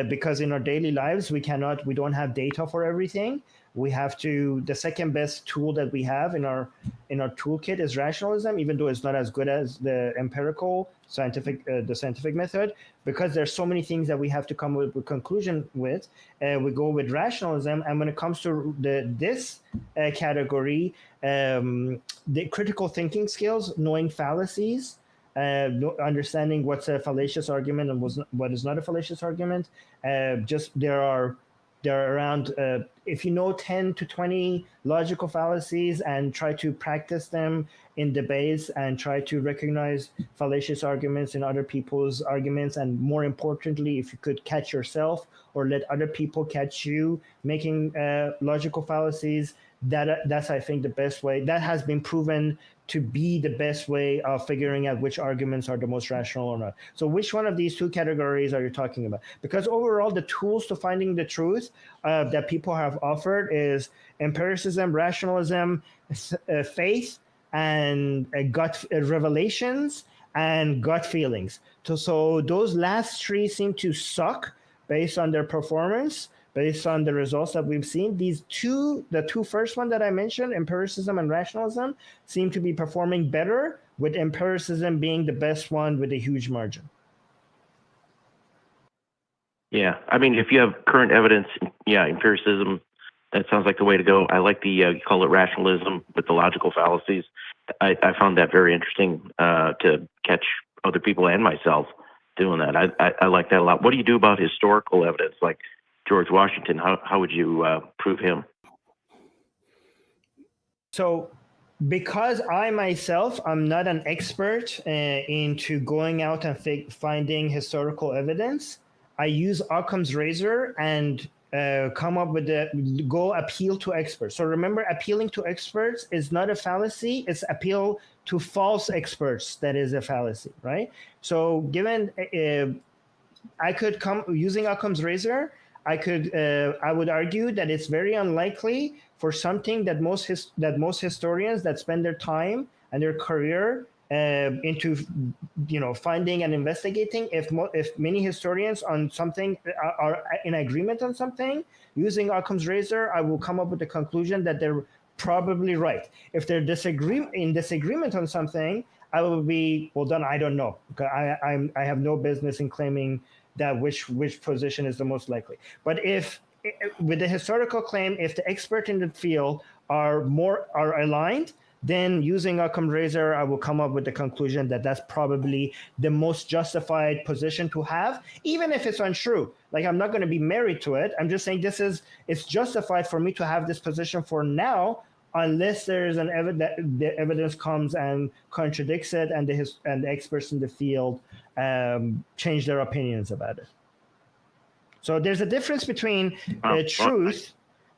because in our daily lives we don't have data for everything. The second best tool that we have in our toolkit is rationalism, even though it's not as good as the empirical scientific method, because there's so many things that we have to come with a conclusion with. We go with rationalism, and when it comes to this category, the critical thinking skills, knowing fallacies, understanding what's a fallacious argument and what is not a fallacious argument. There are There are around, if you know 10 to 20 logical fallacies and try to practice them in debates and try to recognize fallacious arguments in other people's arguments, and more importantly, if you could catch yourself or let other people catch you making logical fallacies, that's, I think, the best way. That has been proven to be the best way of figuring out which arguments are the most rational or not. So which one of these two categories are you talking about? Because overall, the tools to finding the truth that people have offered is empiricism, rationalism, faith, and gut revelations, and gut feelings. So those last three seem to suck based on their performance, based on the results that we've seen. The two first one that I mentioned, empiricism and rationalism, seem to be performing better, with empiricism being the best one with a huge margin. Yeah, I mean, if you have current evidence, yeah, empiricism, that sounds like the way to go. I like the, you call it rationalism with the logical fallacies. I found that very interesting to catch other people and myself doing that. I like that a lot. What do you do about historical evidence, like George Washington? How would you prove him? So because I myself, I'm not an expert into going out and finding historical evidence, I use Occam's razor and come up with go appeal to experts. So remember, appealing to experts is not a fallacy, it's appeal to false experts that is a fallacy, right? So given, I could come using Occam's razor, I would argue that it's very unlikely for something that most historians that spend their time and their career into, finding and investigating, if many historians on something are in agreement on something, using Occam's razor, I will come up with the conclusion that they're probably right. If they're in disagreement on something, I will be, well, then I don't know. I have no business in claiming that which position is the most likely. But if with the historical claim, if the expert in the field are aligned, then using Occam's razor, I will come up with the conclusion that that's probably the most justified position to have, even if it's untrue. Like, I'm not going to be married to it. I'm just saying it's justified for me to have this position for now, unless there is the evidence comes and contradicts it, and the experts in the field change their opinions about it. So there's a difference between truth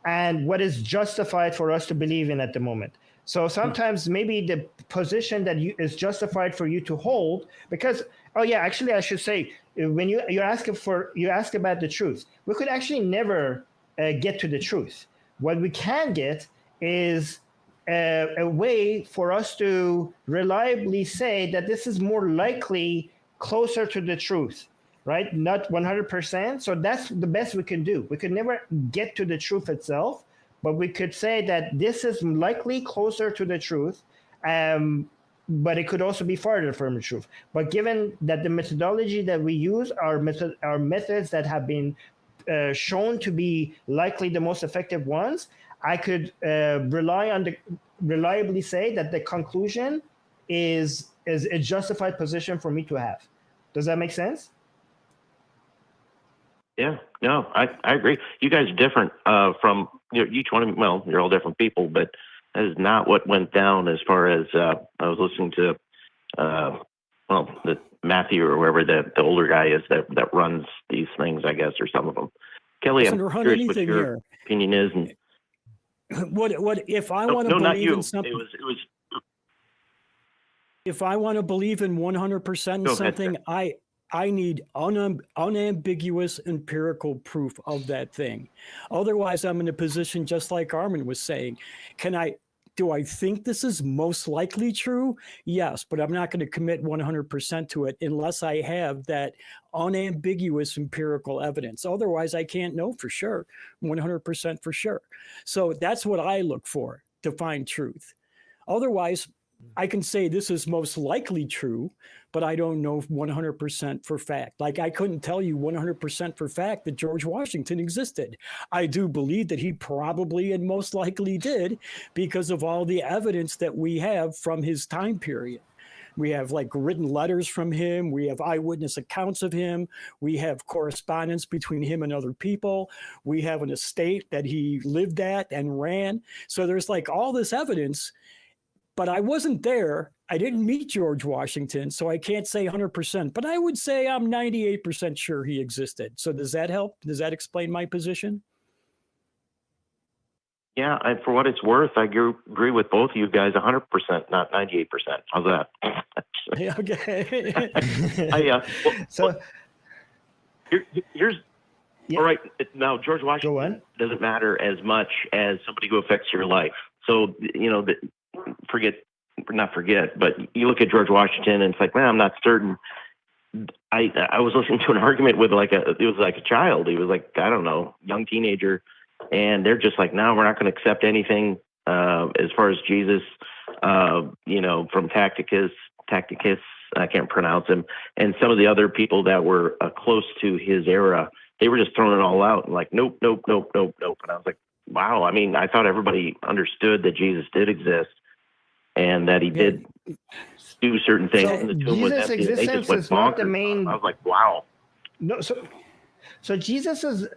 and what is justified for us to believe in at the moment. So sometimes maybe the position that is justified for you to hold, because, actually I should say, when you ask about the truth, we could actually never get to the truth. What we can get is a way for us to reliably say that this is more likely closer to the truth, right? Not 100%. So that's the best we can do. We could never get to the truth itself, but we could say that this is likely closer to the truth, but it could also be farther from the truth. But given that the methodology that we use are methods that have been shown to be likely the most effective ones, I could reliably say that the conclusion is a justified position for me to have. Does that make sense? Yeah, no, I agree. You guys are different from each one of you. Well, you're all different people, but that is not what went down as far as I was listening to, the Matthew or whoever the older guy is that runs these things, I guess, or some of them. Kelley, I'm curious what your opinion is. And what if I want to believe in something? It was. If I want to believe in 100% something, I need unambiguous empirical proof of that thing. Otherwise, I'm in a position just like Armin was saying. Do I think this is most likely true? Yes, but I'm not going to commit 100% to it unless I have that unambiguous empirical evidence. Otherwise, I can't know for sure, 100% for sure. So that's what I look for to find truth. Otherwise, I can say this is most likely true, but I don't know 100% for fact. Like, I couldn't tell you 100% for fact that George Washington existed. I do believe that he probably and most likely did because of all the evidence that we have from his time period. We have like written letters from him. We have eyewitness accounts of him. We have correspondence between him and other people. We have an estate that he lived at and ran. So there's like all this evidence, but I wasn't there. I didn't meet George Washington, so I can't say 100%, but I would say I'm 98% sure he existed. So does that help? Does that explain my position? Yeah, and for what it's worth, I agree with both of you guys 100%, not 98%. How's that? Yeah, okay. So Here's Yeah. all right. Now, George Go Washington on. doesn't matter as much as somebody who affects your life. So, not forget, but you look at George Washington and it's like, man, I'm not certain. I was listening to an argument with it was like a child. He was like, I don't know, young teenager. And they're just like, no, we're not going to accept anything as far as Jesus, from Tacticus, I can't pronounce him, and some of the other people that were close to his era. They were just throwing it all out and like, nope. And I was like, wow. I mean, I thought everybody understood that Jesus did exist and that he did do certain things. So in the tomb was Jesus' empty. They existence just went is not the bonkers. main. I was like, wow. No, so Jesus's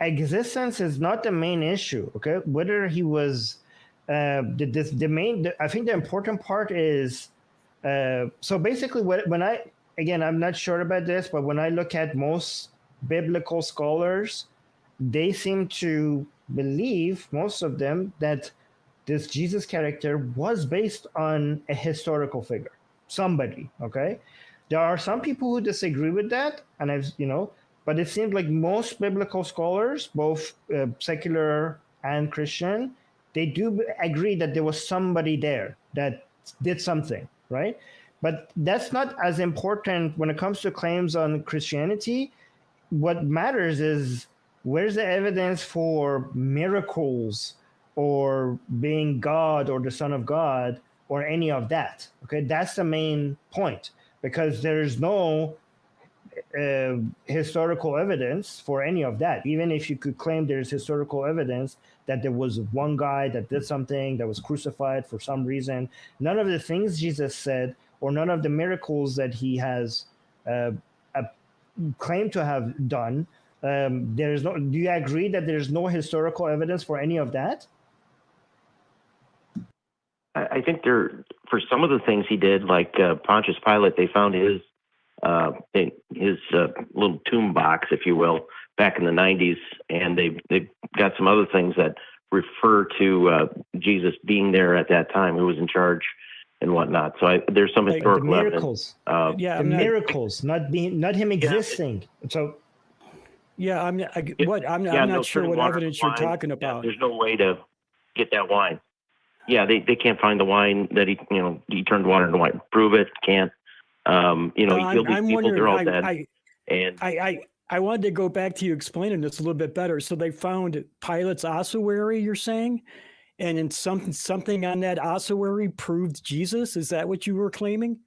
existence is not the main issue. Okay, whether he was the main. I think the important part is. So basically, when I'm not sure about this, but when I look at most biblical scholars, they seem to believe, most of them, that this Jesus character was based on a historical figure, somebody. Okay, there are some people who disagree with that, and but it seems like most biblical scholars, both secular and Christian, they do agree that there was somebody there that did something, right? But that's not as important when it comes to claims on Christianity. What matters is where's the evidence for miracles or being God or the Son of God or any of that. Okay, that's the main point, because there's no historical evidence for any of that. Even if you could claim there's historical evidence that there was one guy that did something, that was crucified for some reason, none of the things Jesus said or none of the miracles that he has claimed to have done, there is no. Do you agree that there's no historical evidence for any of that? I think for some of the things he did, like Pontius Pilate, they found his little tomb box, if you will, back in the 90s, and they got some other things that refer to Jesus being there at that time, who was in charge and whatnot. So there's some historical the miracles, evidence. Miracles, not him existing. So yeah, I'm not sure what evidence you're talking about. There's no way to get that wine. Yeah, they can't find the wine that he turned water into wine. Prove it, can't. He killed these people. They're all dead. I wanted to go back to you explaining this a little bit better. So they found Pilate's ossuary, you're saying, and in something on that ossuary proved Jesus. Is that what you were claiming?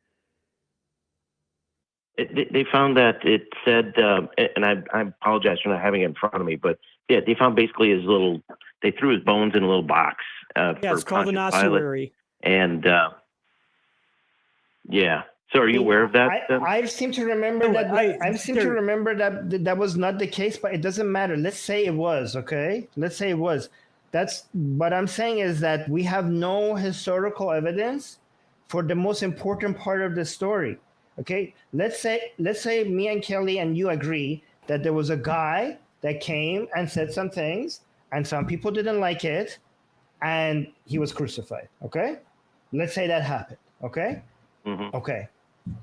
They found that it said, and I apologize for not having it in front of me, but yeah, they found basically they threw his bones in a little box. It's called an ossuary. And yeah. So are you aware of that? I seem to remember that was not the case, but it doesn't matter. Let's say it was, okay? Let's say it was. That's what I'm saying is that we have no historical evidence for the most important part of the story. Okay? Let's say me and Kelley and you agree that there was a guy that came and said some things and some people didn't like it and he was crucified. Okay? Let's say that happened. Okay? Mm-hmm. Okay.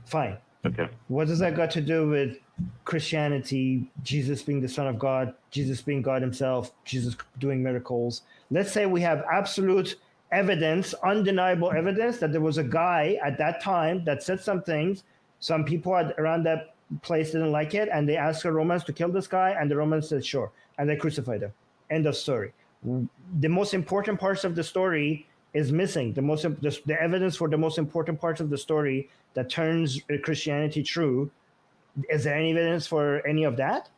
Fine. Okay. What does that got to do with Christianity, Jesus being the Son of God, Jesus being God himself, Jesus doing miracles? Let's say we have absolute evidence, undeniable evidence that there was a guy at that time that said some things. Some people around that place didn't like it, and they asked the Romans to kill this guy, and the Romans said sure, and they crucified him. End of story. The most important parts of the story is missing. The evidence for the most important parts of the story that turns Christianity true. Is there any evidence for any of that?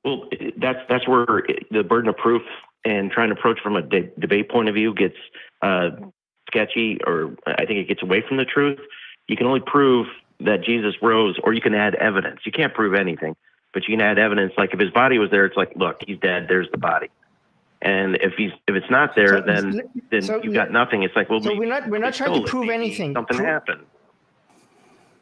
Well, that's where the burden of proof and trying to approach from a debate point of view gets kind sketchy, or I think it gets away from the truth. You can only prove that Jesus rose, or you can add evidence. You can't prove anything, but you can add evidence. Like if his body was there, it's like, look, he's dead. There's the body. And if it's not there, then you've got nothing. It's like, well, so we're not trying to prove anything. Something happened.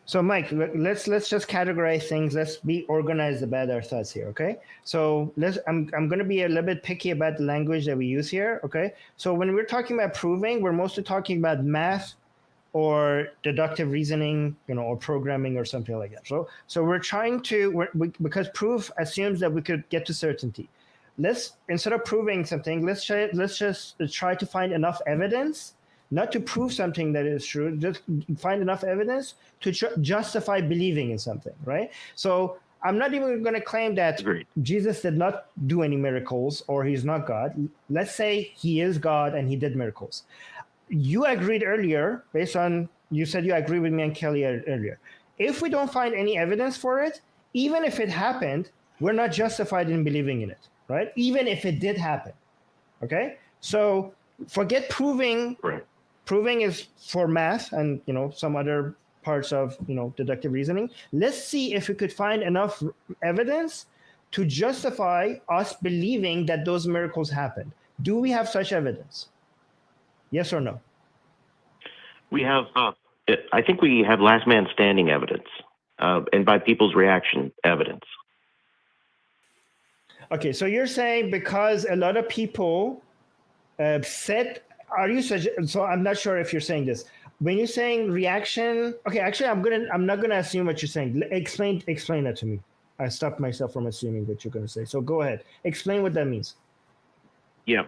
So Mike, let's just categorize things. Let's be organized about our thoughts here, okay? So I'm going to be a little bit picky about the language that we use here, okay? So when we're talking about proving, we're mostly talking about math or deductive reasoning, or programming or something like that. So we're trying to, because proof assumes that we could get to certainty. Instead of proving something, let's just try to find enough evidence, not to prove something that is true, just find enough evidence to justify believing in something, right? So I'm not even going to claim that Jesus did not do any miracles or he's not God. Let's say he is God and he did miracles. You agreed earlier, you said you agree with me and Kelley earlier. If we don't find any evidence for it, even if it happened, we're not justified in believing in it, right? Even if it did happen, okay? So forget proving. Right. Proving is for math and some other parts of deductive reasoning. Let's see if we could find enough evidence to justify us believing that those miracles happened. Do we have such evidence? Yes or no? We have. I think we have last man standing evidence, and by people's reaction evidence. Okay, so you're saying because a lot of people said. So I'm not sure if you're saying this. When you're saying reaction, okay, actually I'm not gonna assume what you're saying. Explain that to me. I stopped myself from assuming what you're gonna say. So go ahead. Explain what that means. Yeah.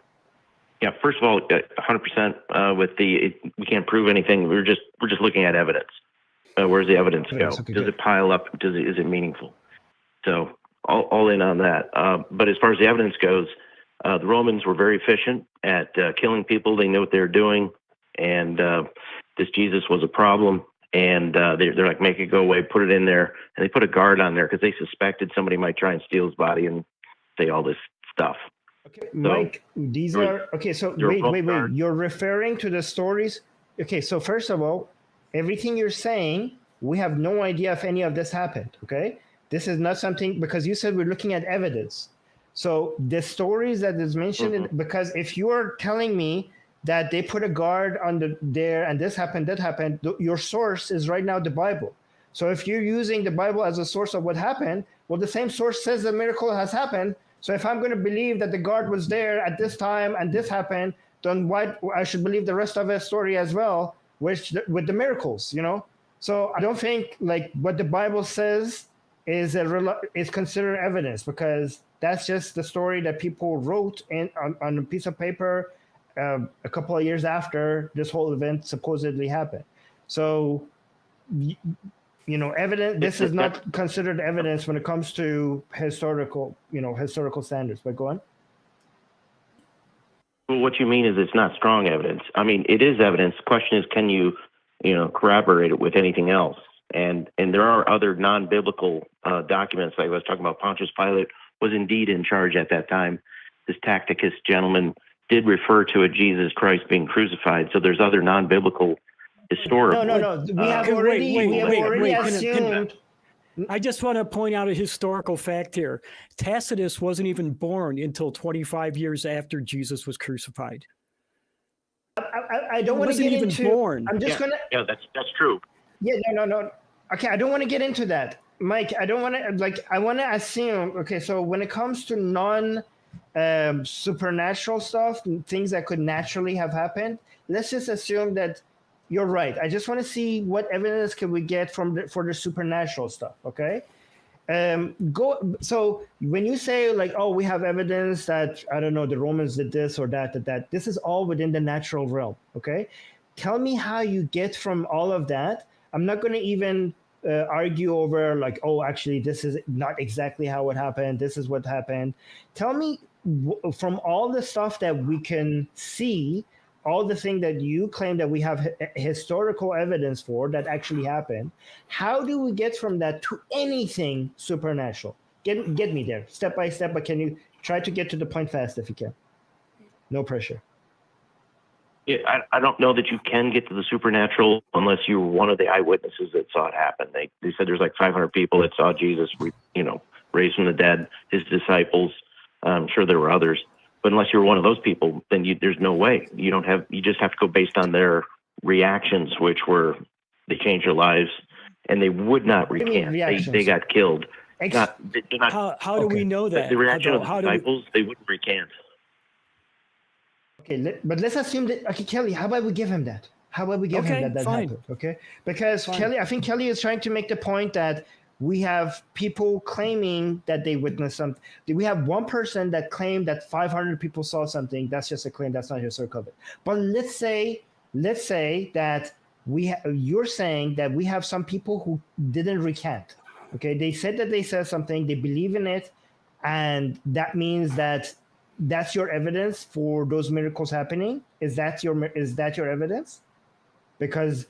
First of all, 100% with we can't prove anything. We're just looking at evidence. Where's the evidence go? Okay, Does it pile up? Is it meaningful? So all in on that. But as far as the evidence goes, the Romans were very efficient at killing people. They knew what they were doing, and this Jesus was a problem. And they're like, make it go away, put it in there, and they put a guard on there because they suspected somebody might try and steal his body and say all this stuff. Okay, so, Mike, these are okay. So wait. You're referring to the stories. Okay, so first of all, everything you're saying, we have no idea if any of this happened. Okay, this is not something because you said we're looking at evidence. So the stories that is mentioned, because if you're telling me that they put a guard on there and this happened, that happened, your source is right now the Bible. So if you're using the Bible as a source of what happened, well, the same source says the miracle has happened. So if I'm going to believe that the guard was there at this time and this happened, then why I should believe the rest of the story as well, with the miracles, So I don't think like what the Bible says is considered evidence because that's just the story that people wrote on a piece of paper a couple of years after this whole event supposedly happened. So, evidence. This is not considered evidence when it comes to historical standards. But go on. Well, what you mean is it's not strong evidence. I mean, it is evidence. The question is, can you, corroborate it with anything else? And there are other non-biblical documents. Like I was talking about, Pontius Pilate was indeed in charge at that time. This Tacitus gentleman did refer to a Jesus Christ being crucified. So there's other non-biblical historical. No. We have already assumed. I just want to point out a historical fact here. Tacitus wasn't even born until 25 years after Jesus was crucified. I don't want to get into. Born. I'm just gonna. Yeah, that's true. Yeah, no. Okay, I don't want to get into that, Mike. I don't want to I want to assume. Okay, so when it comes to supernatural stuff, things that could naturally have happened, let's just assume that you're right. I just want to see what evidence can we get for the supernatural stuff. Okay. So when you say we have evidence that, I don't know, the Romans did this or that, this is all within the natural realm. Okay. Tell me how you get from all of that. I'm not going to even argue over actually, this is not exactly how it happened. This is what happened. Tell me from all the stuff that we can see, all the things that you claim that we have historical evidence for that actually happened, how do we get from that to anything supernatural? Get me there step by step, but can you try to get to the point fast if you can? No pressure. Yeah, I don't know that you can get to the supernatural unless you were one of the eyewitnesses that saw it happen. They said there's like 500 people that saw Jesus, raised from the dead, his disciples. I'm sure there were others, but unless you're one of those people, then there's no way. You just have to go based on their reactions, which were they changed their lives and they would not recant. They got killed. How do we know that? The reaction of the disciples, they wouldn't recant. Okay, but let's assume that. Okay, Kelley, how about we give him that? How about we give him that fine. happened? Okay, because Kelley, I think Kelley is trying to make the point that we have people claiming that they witnessed something. We have one person that claimed that 500 people saw something. That's just a claim. That's not historical evidence. But let's say that you're saying that we have some people who didn't recant. Okay, they said that they said something. They believe in it, and that means that. That's your evidence for those miracles happening? Is that your evidence? Because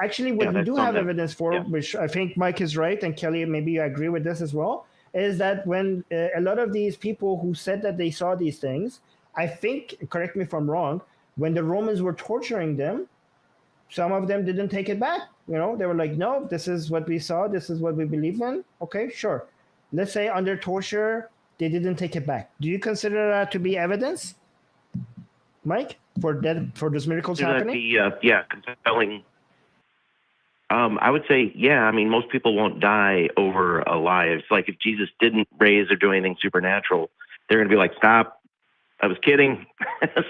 actually what we do have evidence for, which I think Mike is right, and Kelley, maybe you agree with this as well, is that when a lot of these people who said that they saw these things, I think, correct me if I'm wrong, when the Romans were torturing them, some of them didn't take it back. They were like, no, this is what we saw. This is what we believe in. Okay, sure. Let's say under torture, they didn't take it back. Do you consider that to be evidence, Mike, for those miracles happening? Compelling. I would say, I mean, most people won't die over a lie. It's like if Jesus didn't raise or do anything supernatural, they're going to be like, stop. I was kidding.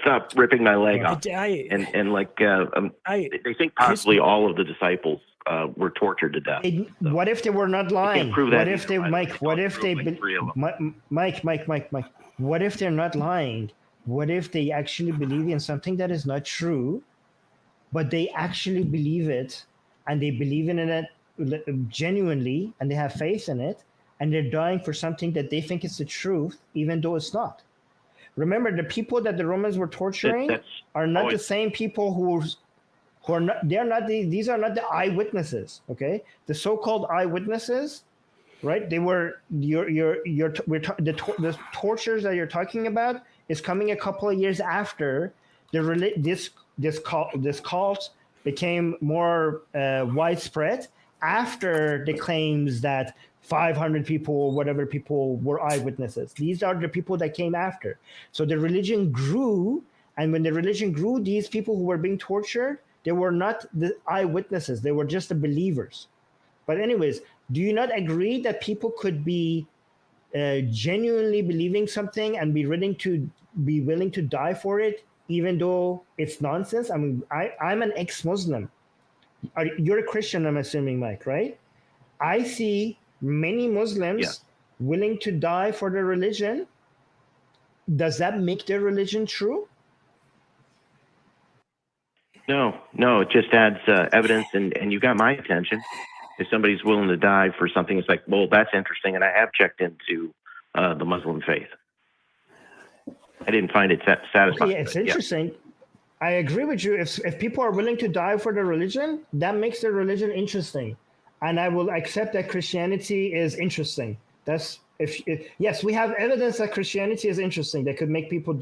Stop ripping my leg off. They think possibly all of the disciples were tortured to death. What if they were not lying? What if they, Mike? What if they, Mike? What if they're not lying? What if they actually believe in something that is not true, but they actually believe it, and they believe in it genuinely, and they have faith in it, and they're dying for something that they think is the truth, even though it's not? Remember, the people that the Romans were torturing are not the same people who are not. They're not these are not the eyewitnesses. Okay, the so-called eyewitnesses, right? They were the tortures that you're talking about is coming a couple of years after this cult became more widespread, after the claims that 500 people or whatever people were eyewitnesses. These are the people that came after. So the religion grew, and when the religion grew, these people who were being tortured, they were not the eyewitnesses, they were just the believers. But anyways, do you not agree that people could be genuinely believing something and be willing to die for it, even though it's nonsense? I mean, I'm an ex-Muslim. You're a Christian, I'm assuming, Mike, right? I see many Muslims willing to die for their religion. Does that make their religion true? No, it just adds evidence, and you got my attention. If somebody's willing to die for something, it's like, well, that's interesting, and I have checked into the Muslim faith. I didn't find it satisfying. Okay, it's interesting. I agree with you. If people are willing to die for their religion, that makes their religion interesting. And I will accept that Christianity is interesting. Yes, we have evidence that Christianity is interesting that could make people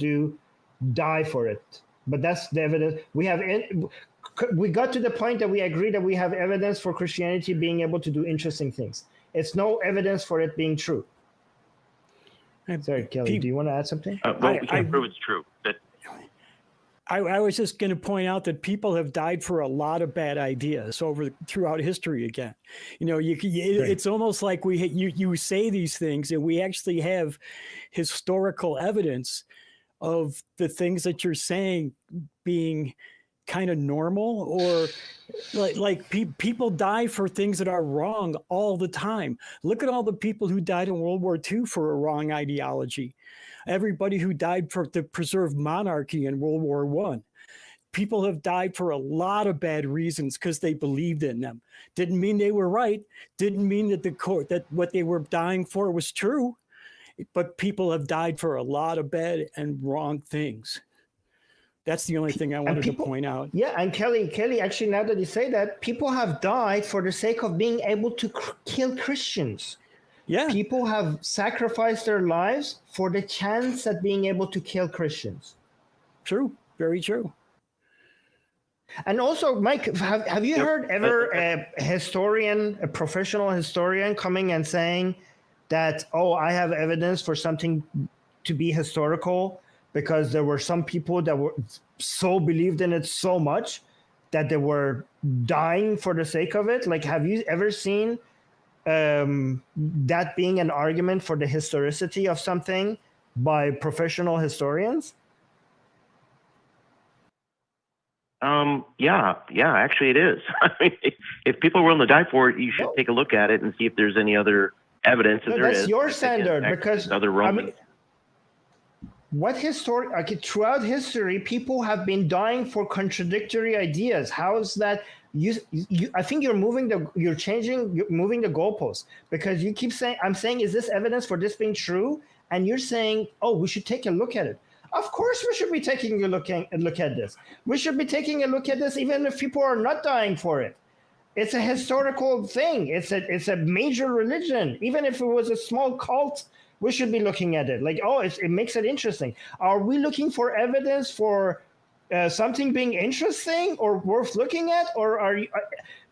die for it. But that's the evidence we have. We got to the point that we agree that we have evidence for Christianity being able to do interesting things. It's no evidence for it being true. Sorry, Kelley, do you want to add something? We can prove it's true. I was just going to point out that people have died for a lot of bad ideas throughout history. Again, it's almost like you say these things, and we actually have historical evidence of the things that you're saying being kind of normal, or like people die for things that are wrong all the time. Look at all the people who died in World War II for a wrong ideology. Everybody who died to preserve monarchy in World War I. People have died for a lot of bad reasons because they believed in them. Didn't mean they were right. Didn't mean that what they were dying for was true. But people have died for a lot of bad and wrong things. That's the only thing I wanted to point out. Yeah, and Kelley, actually, now that you say that, people have died for the sake of being able to kill Christians. Yeah. People have sacrificed their lives for the chance at being able to kill Christians. True. Very true. And also, Mike, have you heard ever a historian, a professional historian, coming and saying that, oh, I have evidence for something to be historical because there were some people that were so believed in it so much that they were dying for the sake of it? Like, have you ever seen that being an argument for the historicity of something by professional historians? Yeah, actually it is. I mean, if people are willing to die for it, you should take a look at it and see if there's any other evidence. No, that's your standard, because other Romans. I mean, what throughout history, people have been dying for contradictory ideas. How is that? I think you're moving the goalposts, because you keep saying, I'm saying, is this evidence for this being true? And you're saying, oh, we should take a look at it. Of course, we should be taking a look at this. We should be taking a look at this, even if people are not dying for it. It's a historical thing. It's a major religion. Even if it was a small cult, we should be looking at it. Like, oh, it makes it interesting. Are we looking for evidence for something being interesting or worth looking at, or are you?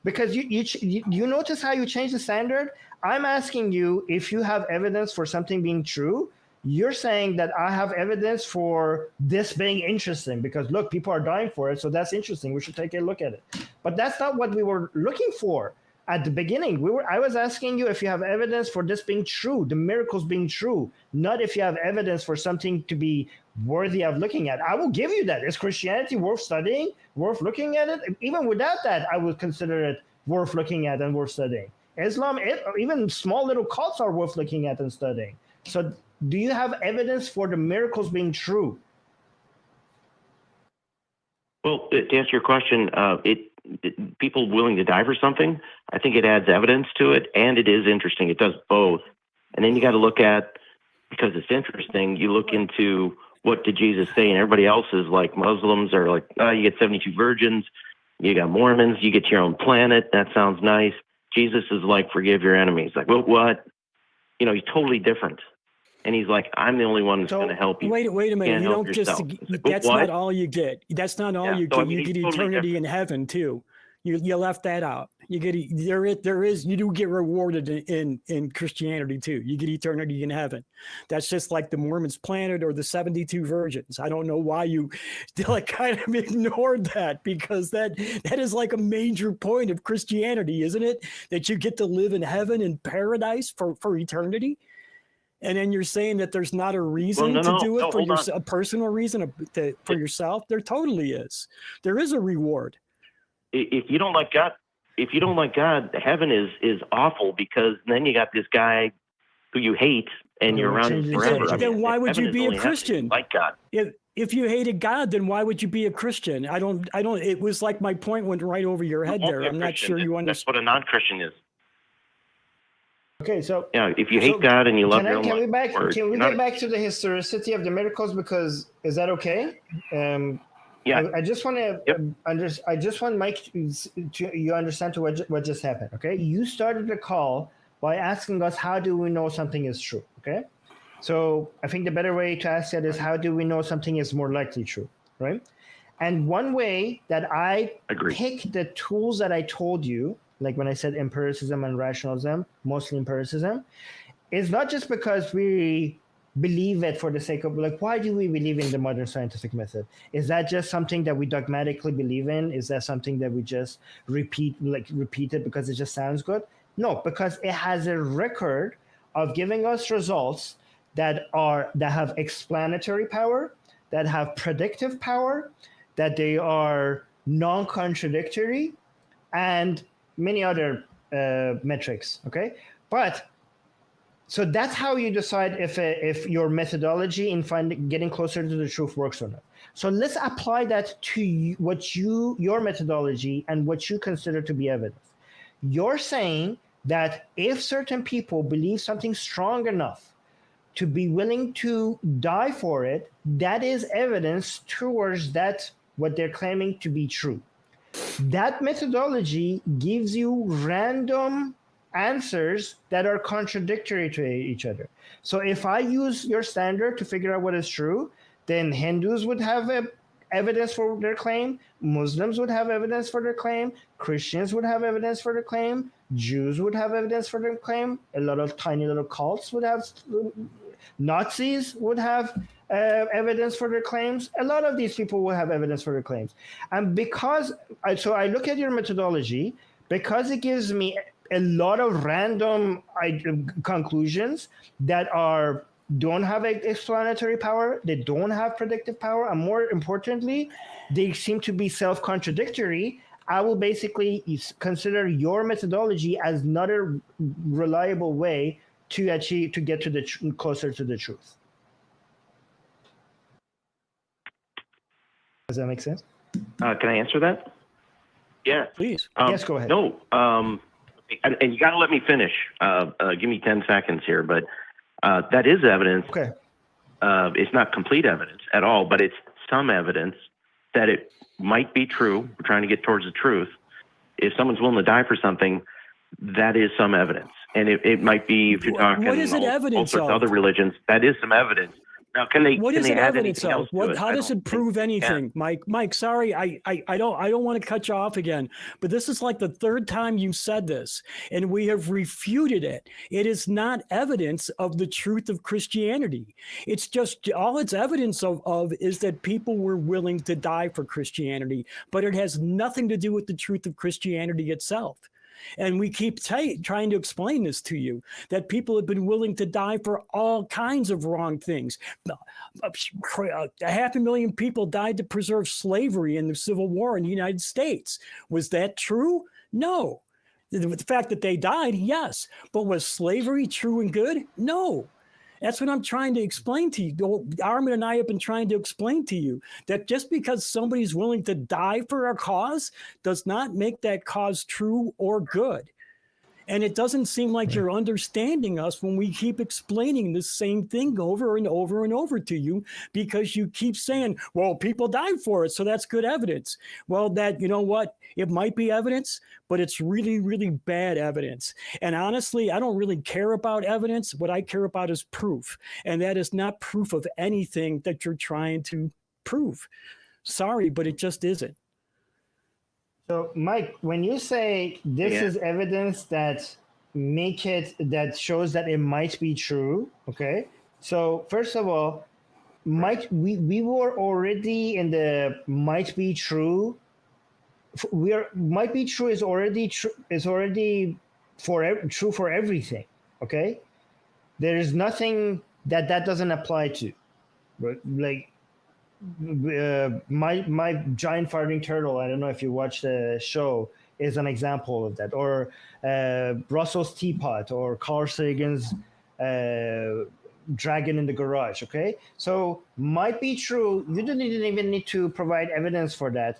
Because you notice how you change the standard. I'm asking you if you have evidence for something being true. You're saying that I have evidence for this being interesting because, look, people are dying for it, so that's interesting. We should take a look at it. But that's not what we were looking for at the beginning. I was asking you if you have evidence for this being true, the miracles being true, not if you have evidence for something to be worthy of looking at. I will give you that. Is Christianity worth studying, worth looking at it? Even without that, I would consider it worth looking at and worth studying. Islam, even small little cults are worth looking at and studying. So do you have evidence for the miracles being true? Well, to answer your question, people willing to die for something, I think it adds evidence to it, and it is interesting. It does both. And then you got to look at, because it's interesting, you look into what did Jesus say, and everybody else is like, Muslims are like, oh, you get 72 virgins, you got Mormons, you get your own planet, that sounds nice. Jesus is like, forgive your enemies. Like, well, what? You know, he's totally different. And he's like, I'm the only one that's going to help you. Wait a minute. You don't just, like, that's not all you get. That's not all you get. So, I mean, you get totally eternity different. in heaven too. You left that out. You get, you do get rewarded in Christianity too. You get eternity in heaven. That's just like the Mormons' planet or the 72 virgins. I don't know why you like kind of ignored that, because that is like a major point of Christianity, isn't it? That you get to live in heaven in paradise for eternity. And then you're saying that there's not a reason to do it for a personal reason for yourself. There totally is. There is a reward. If you don't like God, heaven is awful, because then you got this guy who you hate and you're around him forever. Then why would you be a Christian? Like God. If you hated God, then why would you be a Christian? I don't. It was like my point went right over your head there. I'm not sure you understand. That's what a non-Christian is. Okay, so yeah, if you hate God and you love your own can we get back to the historicity of the miracles? Because is that okay? Yeah. I just want to I just want Mike to you understand what just happened. Okay, you started the call by asking us, how do we know something is true? Okay, so I think the better way to ask that is, how do we know something is more likely true, right? And one way that I pick the tools that I told you, like when I said empiricism and rationalism, mostly empiricism, is not just because we believe it for the sake of, like, why do we believe in the modern scientific method? Is that just something that we dogmatically believe in? Is that something that we just repeat it because it just sounds good? No, because it has a record of giving us results that have explanatory power, that have predictive power, that they are non-contradictory, and many other metrics. Okay, but so that's how you decide if your methodology in getting closer to the truth works or not. So let's apply that to your methodology and what you consider to be evidence. You're saying that if certain people believe something strong enough to be willing to die for it, that is evidence towards that what they're claiming to be true. That methodology gives you random answers that are contradictory to each other. So if I use your standard to figure out what is true, then Hindus would have evidence for their claim. Muslims would have evidence for their claim. Christians would have evidence for their claim. Jews would have evidence for their claim. A lot of tiny little cults would have. Nazis would have evidence for their claims. A lot of these people will have evidence for their claims. And because, so I look at your methodology, because it gives me a lot of random conclusions that don't have explanatory power, they don't have predictive power, and more importantly, they seem to be self-contradictory, I will basically consider your methodology as not a reliable way to get to the closer to the truth. Does that make sense? Can I answer that? Yeah. Please. Yes, go ahead. No, and you got to let me finish. Give me 10 seconds here, but that is evidence. Okay. It's not complete evidence at all, but it's some evidence that it might be true. We're trying to get towards the truth. If someone's willing to die for something, that is some evidence. And it might be, if you're talking what is it all evidence sorts of of? other religions, that is some evidence. Now, what is it evidence of? How does it prove anything, Mike? Mike, sorry, I don't want to cut you off again, but this is like the third time you said this, and we have refuted it. It is not evidence of the truth of Christianity. It's just all it's evidence of is that people were willing to die for Christianity, but it has nothing to do with the truth of Christianity itself. And we keep trying to explain this to you, that people have been willing to die for all kinds of wrong things. 500,000 people died to preserve slavery in the Civil War in the United States. Was that true? No. The fact that they died, yes. But was slavery true and good? No. That's what I'm trying to explain to you. Armin and I have been trying to explain to you that just because somebody's willing to die for a cause does not make that cause true or good. And it doesn't seem like you're understanding us when we keep explaining the same thing over and over and over to you, because you keep saying, well, people died for it, so that's good evidence. Well, you know what? It might be evidence, but it's really, really bad evidence. And honestly, I don't really care about evidence. What I care about is proof. And that is not proof of anything that you're trying to prove. Sorry, but it just isn't. So, Mike, when you say this is evidence that shows that it might be true, okay? So, first of all, we were already in the might be true. Might be true is already true. Is already true for everything. Okay, there is nothing that doesn't apply to, like. My giant farting turtle, I don't know if you watch the show, is an example of that. Or Russell's teapot, or Carl Sagan's dragon in the garage, okay? So might be true. You don't even need to provide evidence for that.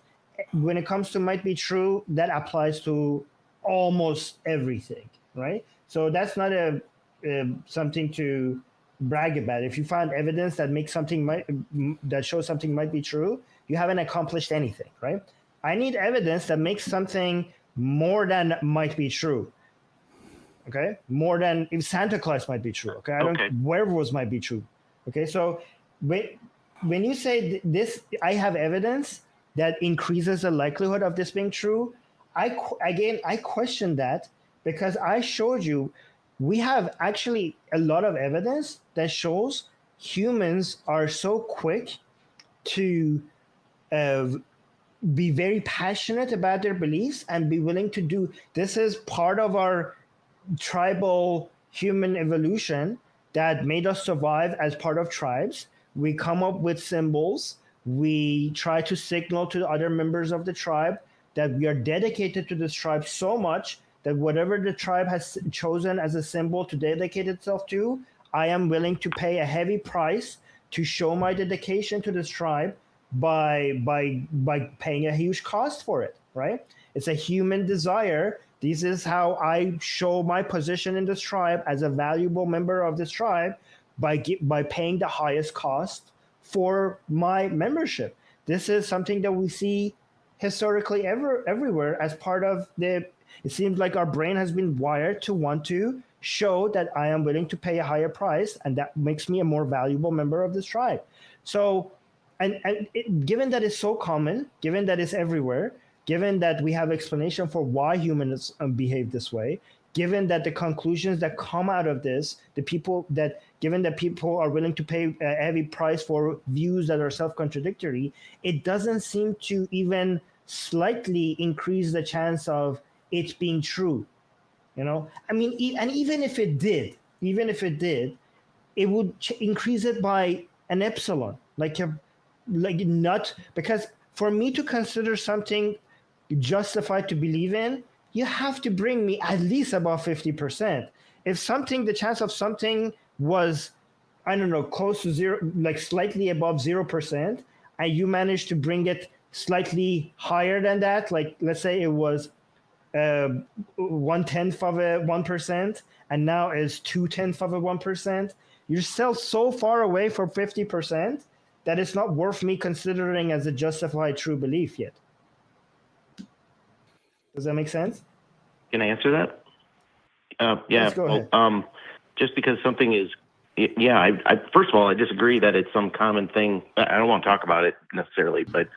When it comes to might be true, that applies to almost everything, right? So that's not something to brag about. If you find evidence that makes that shows something might be true, you haven't accomplished anything, right? I need evidence that makes something more than might be true. Okay, more than if Santa Claus might be true. Okay, werewolves might be true. Okay, so when you say this, I have evidence that increases the likelihood of this being true. I question that, because I showed you. We have actually a lot of evidence that shows humans are so quick to be very passionate about their beliefs and be willing to do. This is part of our tribal human evolution that made us survive as part of tribes. We come up with symbols. We try to signal to the other members of the tribe that we are dedicated to this tribe so much that whatever the tribe has chosen as a symbol to dedicate itself to, I am willing to pay a heavy price to show my dedication to this tribe by paying a huge cost for it, right? It's a human desire. This is how I show my position in this tribe as a valuable member of this tribe, by paying the highest cost for my membership. This is something that we see historically everywhere as part of the. It seems like our brain has been wired to want to show that I am willing to pay a higher price, and that makes me a more valuable member of this tribe. So given that it's so common, given that it's everywhere, given that we have explanation for why humans behave this way, given that the conclusions that come out of this, given that people are willing to pay a heavy price for views that are self-contradictory, it doesn't seem to even slightly increase the chance of it being true. I mean, and even if it did, it would increase it by an epsilon, not, because for me to consider something justified to believe in, you have to bring me at least above 50%. If the chance of something was, I don't know, close to zero, like slightly above 0%, and you managed to bring it slightly higher than that, like let's say it was 1/10 of 1%, and now is 2/10 of 1%, you're still so far away from 50% that it's not worth me considering as a justified true belief yet. Does that make sense? Can I answer that? Yeah. Let's go ahead. Just because something is, I first of all, I disagree that it's some common thing. I don't want to talk about it necessarily, but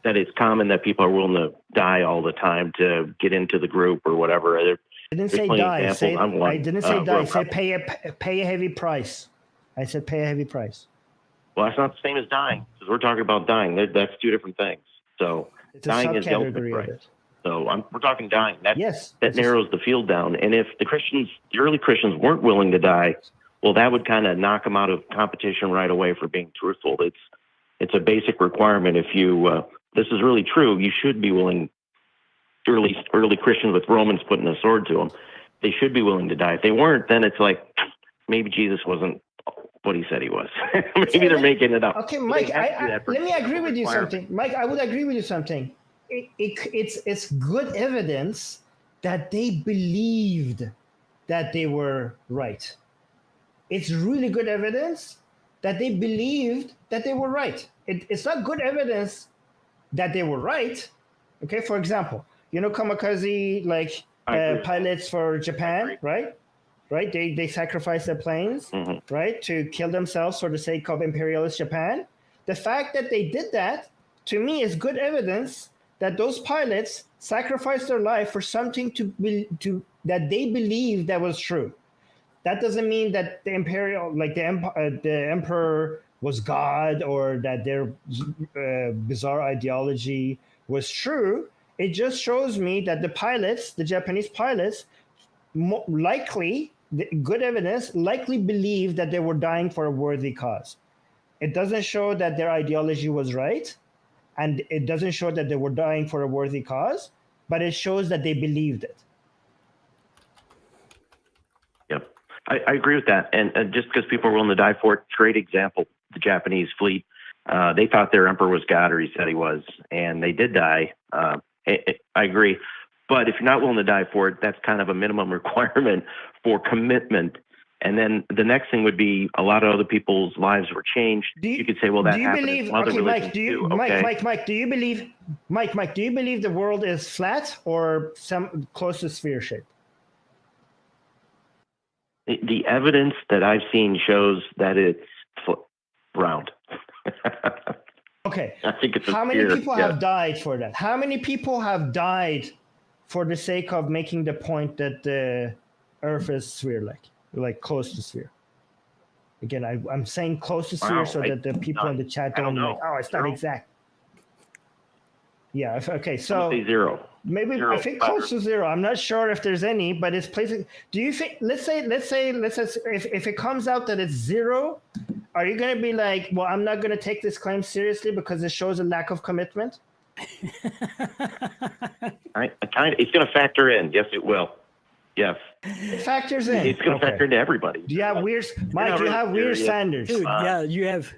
that it's common that people are willing to die all the time to get into the group or whatever. I didn't say die. I didn't say die. I said pay a heavy price. I said pay a heavy price. Well, that's not the same as dying, because we're talking about dying. That's two different things. So dying is the ultimate price. So we're talking dying. That narrows the field down. And if the early Christians weren't willing to die, well, that would kind of knock them out of competition right away for being truthful. It's a basic requirement. If this is really true, you should be willing. Early Christians with Romans putting a sword to them, they should be willing to die. If they weren't, then it's like maybe Jesus wasn't what he said he was. Maybe they're making it up. Okay, Mike, let me agree with you something. Mike, I would agree with you something. It's good evidence that they believed that they were right. It's really good evidence that they believed that they were right. It's not good evidence that they were right. Okay, for example, kamikaze pilots for Japan, right? They sacrificed their planes, right, to kill themselves for the sake of imperialist Japan. The fact that they did that, to me, is good evidence that those pilots sacrificed their life for something that they believed that was true. That doesn't mean that the emperor was God or that their bizarre ideology was true. It just shows me that the Japanese pilots, good evidence, likely believed that they were dying for a worthy cause. It doesn't show that their ideology was right, and it doesn't show that they were dying for a worthy cause, but it shows that they believed it. Yep, I agree with that. And just because people are willing to die for it, great example, the Japanese fleet. They thought their emperor was God, or he said he was, and they did die. I agree. But if you're not willing to die for it, that's kind of a minimum requirement for commitment. And then the next thing would be a lot of other people's lives were changed. You could say, well, that happened in some other religions too. Mike, do you believe the world is flat or some close to sphere shape? The evidence that I've seen shows that it's round. Okay. I think it's how many people have died for that? How many people have died for the sake of making the point that the Earth is sphere-like close to sphere? Again, I'm saying close to sphere so that the people in the chat don't know. Oh, it's not exact. Yeah. Okay. So zero. Maybe zero. I think close to zero. I'm not sure if there's any, but it's placing. Do you think? Let's say if it comes out that it's zero, are you going to be like, well, I'm not going to take this claim seriously because it shows a lack of commitment? It's going to factor in. Yes, it will. Yes. It factors in. It's going to factor into everybody. Do you have weird, Mike? Do you have weird standards? Dude, yeah, you have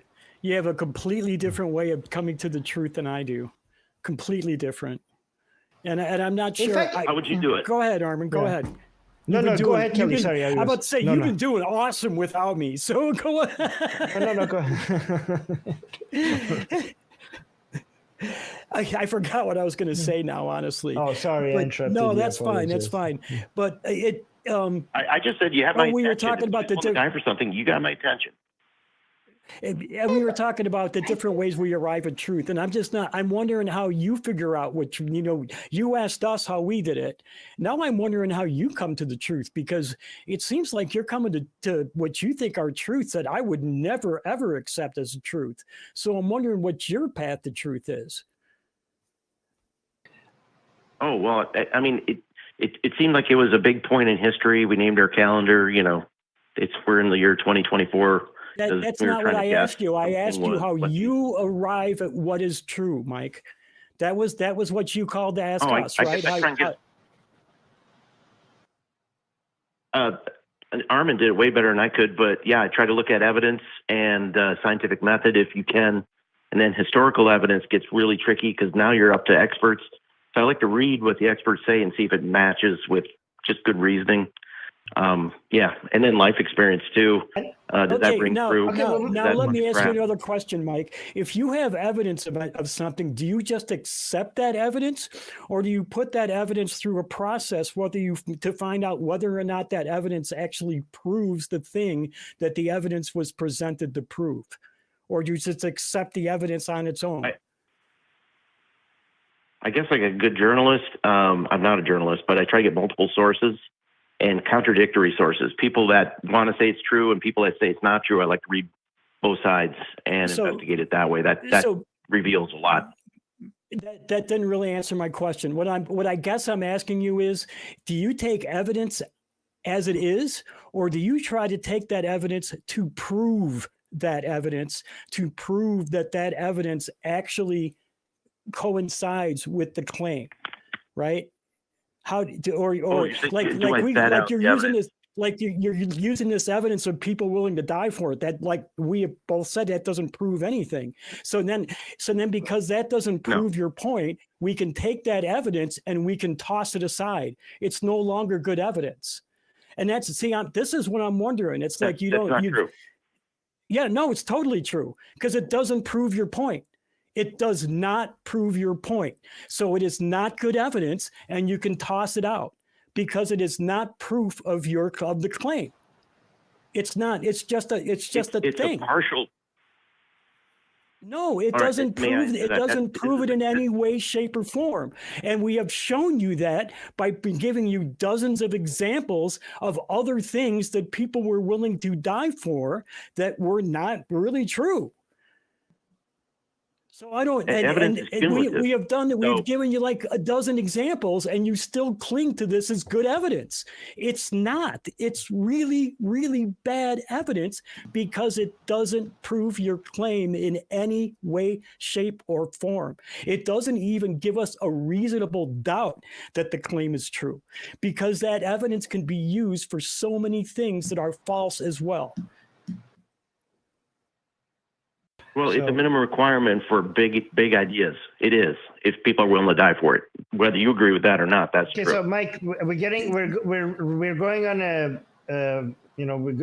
a completely different way of coming to the truth than I do. Completely different. And I'm not sure. Fact, how would you do it? Go ahead, Armin. Go ahead. No, go ahead, Kelley. Sorry. I'm about to say, you've been doing awesome without me. So go ahead. No, go ahead. I forgot what I was going to say now, honestly. Oh, sorry. I interrupted no, you. that's fine. That's fine. But it. I just said you have my attention. We were talking about the guy for something. You got my attention. And we were talking about the different ways we arrive at truth. And I'm wondering how you figure out what, you asked us how we did it. Now I'm wondering how you come to the truth, because it seems like you're coming to what you think are truths that I would never, ever accept as a truth. So I'm wondering what your path to truth is. Oh, well, I mean, it seemed like it was a big point in history. We named our calendar, we're in the year 2024. That's not what I asked you. I asked you how you arrive at what is true, Mike. That was what you called to ask us, right? Armin did it way better than I could, but yeah, I try to look at evidence and scientific method if you can, and then historical evidence gets really tricky because now you're up to experts. So I like to read what the experts say and see if it matches with just good reasoning. Yeah, and then life experience too. Does that bring through? Now let me ask you another question, Mike. If you have evidence of something, do you just accept that evidence, or do you put that evidence through a process, to find out whether or not that evidence actually proves the thing that the evidence was presented to prove, or do you just accept the evidence on its own? I guess like a good journalist, I'm not a journalist, but I try to get multiple sources and contradictory sources, people that want to say it's true and people that say it's not true. I like to read both sides and investigate it that way. That reveals a lot. That didn't really answer my question. What I guess I'm asking you is, do you take evidence as it is, or do you try to take that evidence to prove that evidence, that evidence actually coincides with the claim, right? You're using this evidence of people willing to die for it, that, like we both said, that doesn't prove anything. So then because that doesn't prove your point, we can take that evidence and we can toss it aside. It's no longer good evidence. And this is what I'm wondering. It's like true. Yeah, no, it's totally true, because it doesn't prove your point. It does not prove your point. So it is not good evidence, and you can toss it out because it is not proof of the claim. It's not. It's just a thing. It's a partial. No, it doesn't prove it. It doesn't prove it in any way, shape, or form. And we have shown you that by giving you dozens of examples of other things that people were willing to die for that were not really true. So I don't, we have done that. We've given you like a dozen examples, and you still cling to this as good evidence. It's not. It's really, really bad evidence because it doesn't prove your claim in any way, shape, or form. It doesn't even give us a reasonable doubt that the claim is true, because that evidence can be used for so many things that are false as well. Well, it's a minimum requirement for big ideas. It is, if people are willing to die for it. Whether you agree with that or not, that's true. So, Mike, we're going on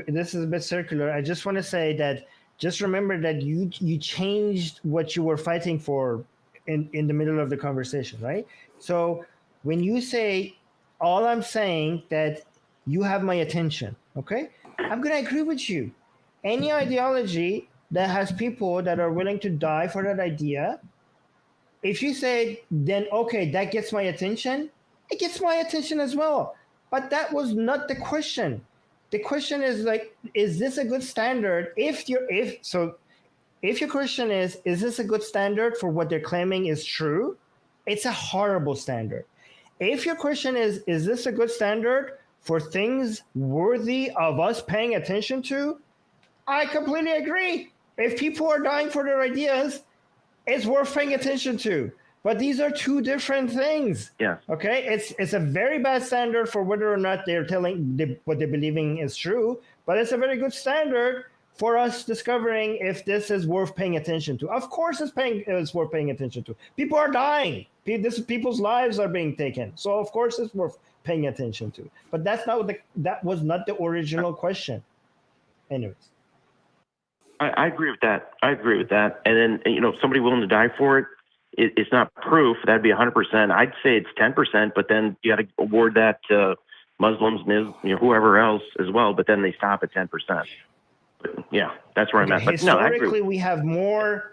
this is a bit circular. I just want to say that just remember that you changed what you were fighting for in the middle of the conversation, right? So when you say, all I'm saying that you have my attention, okay? I'm going to agree with you. Any ideology that has people that are willing to die for that idea, if you say, then, okay, that gets my attention, it gets my attention as well. But that was not the question. The question is like, is this a good standard? If your question is this a good standard for what they're claiming is true? It's a horrible standard. If your question is this a good standard for things worthy of us paying attention to? I completely agree. If people are dying for their ideas, it's worth paying attention to. But these are two different things. Yeah. Okay. It's a very bad standard for whether or not they're telling what they're believing is true, but it's a very good standard for us discovering if this is worth paying attention to. Of course, it's worth paying attention to. People are dying. People's lives are being taken. So of course, it's worth paying attention to. But that was not the original question. Anyways. I agree with that. And then, somebody willing to die for it, it's not proof. That'd be 100%. I'd say it's 10%, but then you got to award that to Muslims and whoever else as well. But then they stop at 10%. But Yeah, that's where I'm at. But no, I agree.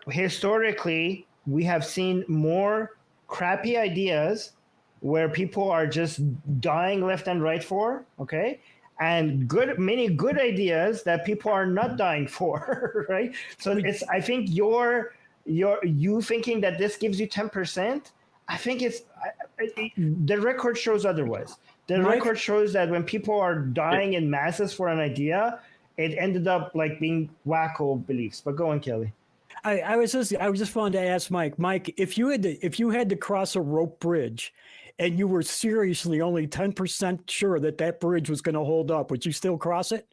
Historically, we have seen more crappy ideas where people are just dying left and right for, okay? And many good ideas that people are not dying for, right? So I think you thinking that this gives you 10%, I think the record shows otherwise. The record shows that when people are dying in masses for an idea, it ended up like being wacko beliefs. But go on, Kelley. I was just wanting to ask Mike. Mike, if you had to cross a rope bridge, and you were seriously only 10% sure that bridge was going to hold up, would you still cross it?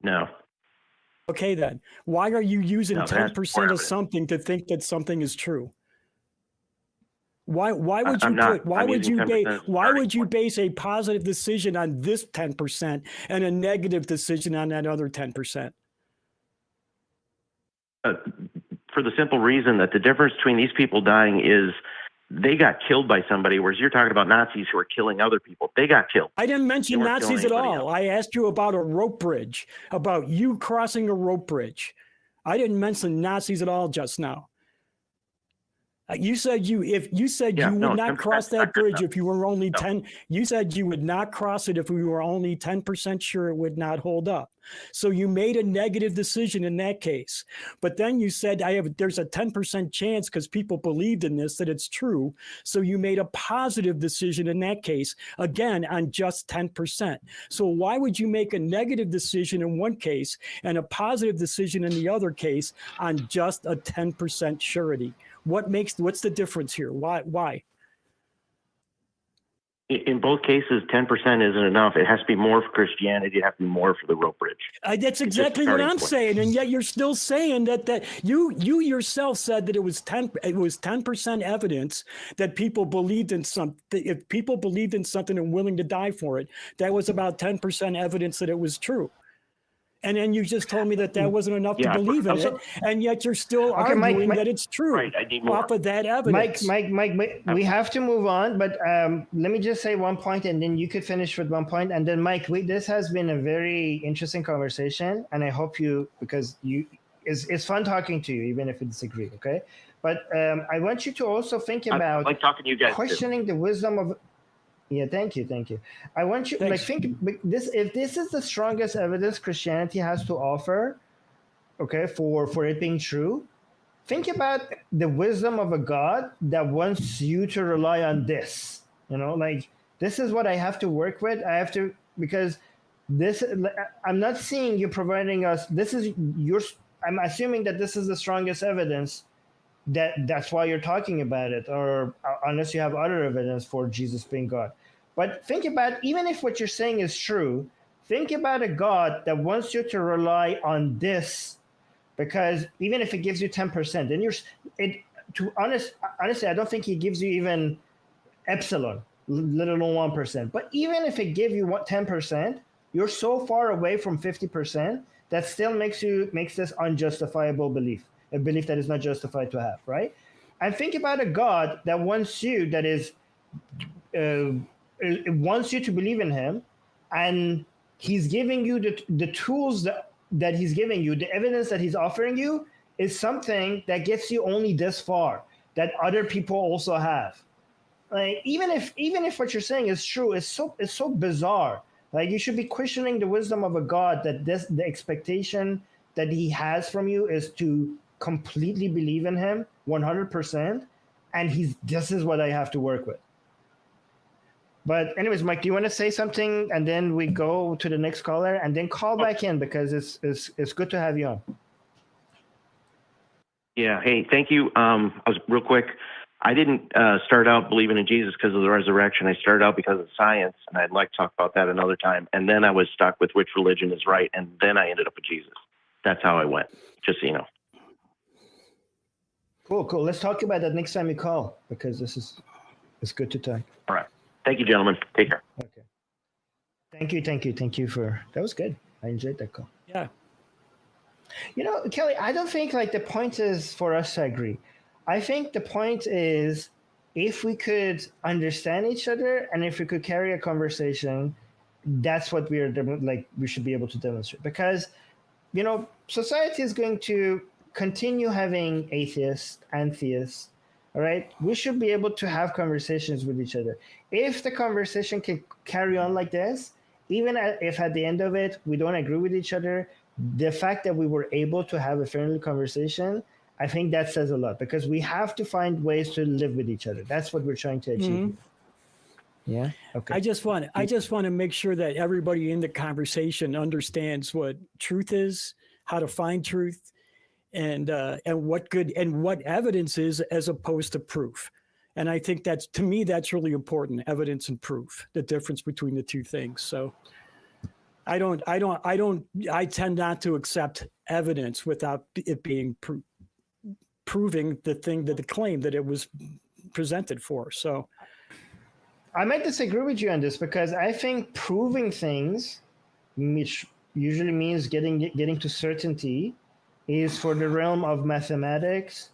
No. Okay, then why are you using 10% of something to think that something is true? Why would you base a positive decision on this 10% and a negative decision on that other 10%? For the simple reason that the difference between these people dying is they got killed by somebody, whereas you're talking about Nazis who are killing other people. They got killed. I didn't mention Nazis at all. I asked you about a rope bridge, about you crossing a rope bridge. I didn't mention Nazis at all just now. You said you would not cross that bridge if you were only 10. You said you would not cross it if we were only 10% sure it would not hold up. So you made a negative decision in that case. But then you said there's a 10% chance because people believed in this that it's true. So you made a positive decision in that case, again, on just 10%. So why would you make a negative decision in one case and a positive decision in the other case on just a 10% surety? What's the difference here? Why? In both cases, 10% isn't enough. It has to be more for Christianity. It has to be more for the rope bridge. That's exactly what I'm saying, and yet you're still saying that you yourself said that it was 10% evidence that people believed in something. If people believed in something and willing to die for it, that was about 10% evidence that it was true. And then you just told me that wasn't enough to believe in it, and yet you're still arguing that it's true. Right, I need more. Off of that evidence. Mike, we have to move on, but let me just say one point, and then you could finish with one point. And then, Mike, this has been a very interesting conversation, and I hope because it's fun talking to you, even if you disagree, okay? But I want you to also think about I like talking to you guys questioning the wisdom of. Yeah, thank you. I want you think this. If this is the strongest evidence Christianity has to offer, okay, for it being true, think about the wisdom of a God that wants you to rely on this. This is what I have to work with. I have to, because this. I'm not seeing you providing us. I'm assuming that this is the strongest evidence. That's why you're talking about it, or unless you have other evidence for Jesus being God. But think about, even if what you're saying is true, think about a God that wants you to rely on this, because even if it gives you 10%, then honestly, I don't think he gives you even epsilon, let alone 1%. But even if it gives you 10%, you're so far away from 50% that still makes this unjustifiable belief. A belief that is not justified to have, right? And think about a God that wants you, wants you to believe in him, and he's giving you the tools that he's giving you, the evidence that he's offering you is something that gets you only this far, that other people also have. Like, even if what you're saying is true, it's so bizarre. Like, you should be questioning the wisdom of a God that the expectation that he has from you is to completely believe in him 100%, and this is what I have to work with. But anyways, Mike, do you want to say something, and then we go to the next caller, and then call back in, because it's good to have you on. Yeah. Hey, thank you. I was real quick. I didn't start out believing in Jesus because of the resurrection. I started out because of science, and I'd like to talk about that another time. And then I was stuck with which religion is right, and then I ended up with Jesus. That's how I went, just so you know. Cool. Let's talk about that next time you call, because it's good to talk. All right. Thank you, gentlemen. Take care. Okay. Thank you for that. Was good. I enjoyed that call. Yeah. Kelley, I don't think the point is for us to agree. I think the point is if we could understand each other and if we could carry a conversation that's what we should be able to demonstrate, because society is going to continue having atheists and theists. All right, we should be able to have conversations with each other. If the conversation can carry on like this, even if at the end of it we don't agree with each other, the fact that we were able to have a friendly conversation, I think that says a lot, because we have to find ways to live with each other. That's what we're trying to achieve. Yeah. Okay. I just want to make sure that everybody in the conversation understands what truth is, how to find truth, and what evidence is, as opposed to proof. And I think to me that's really important, evidence and proof, the difference between the two things. So I tend not to accept evidence without it being proving the claim that it was presented for. So I might disagree with you on this, because I think proving things, which usually means getting to certainty, is for the realm of mathematics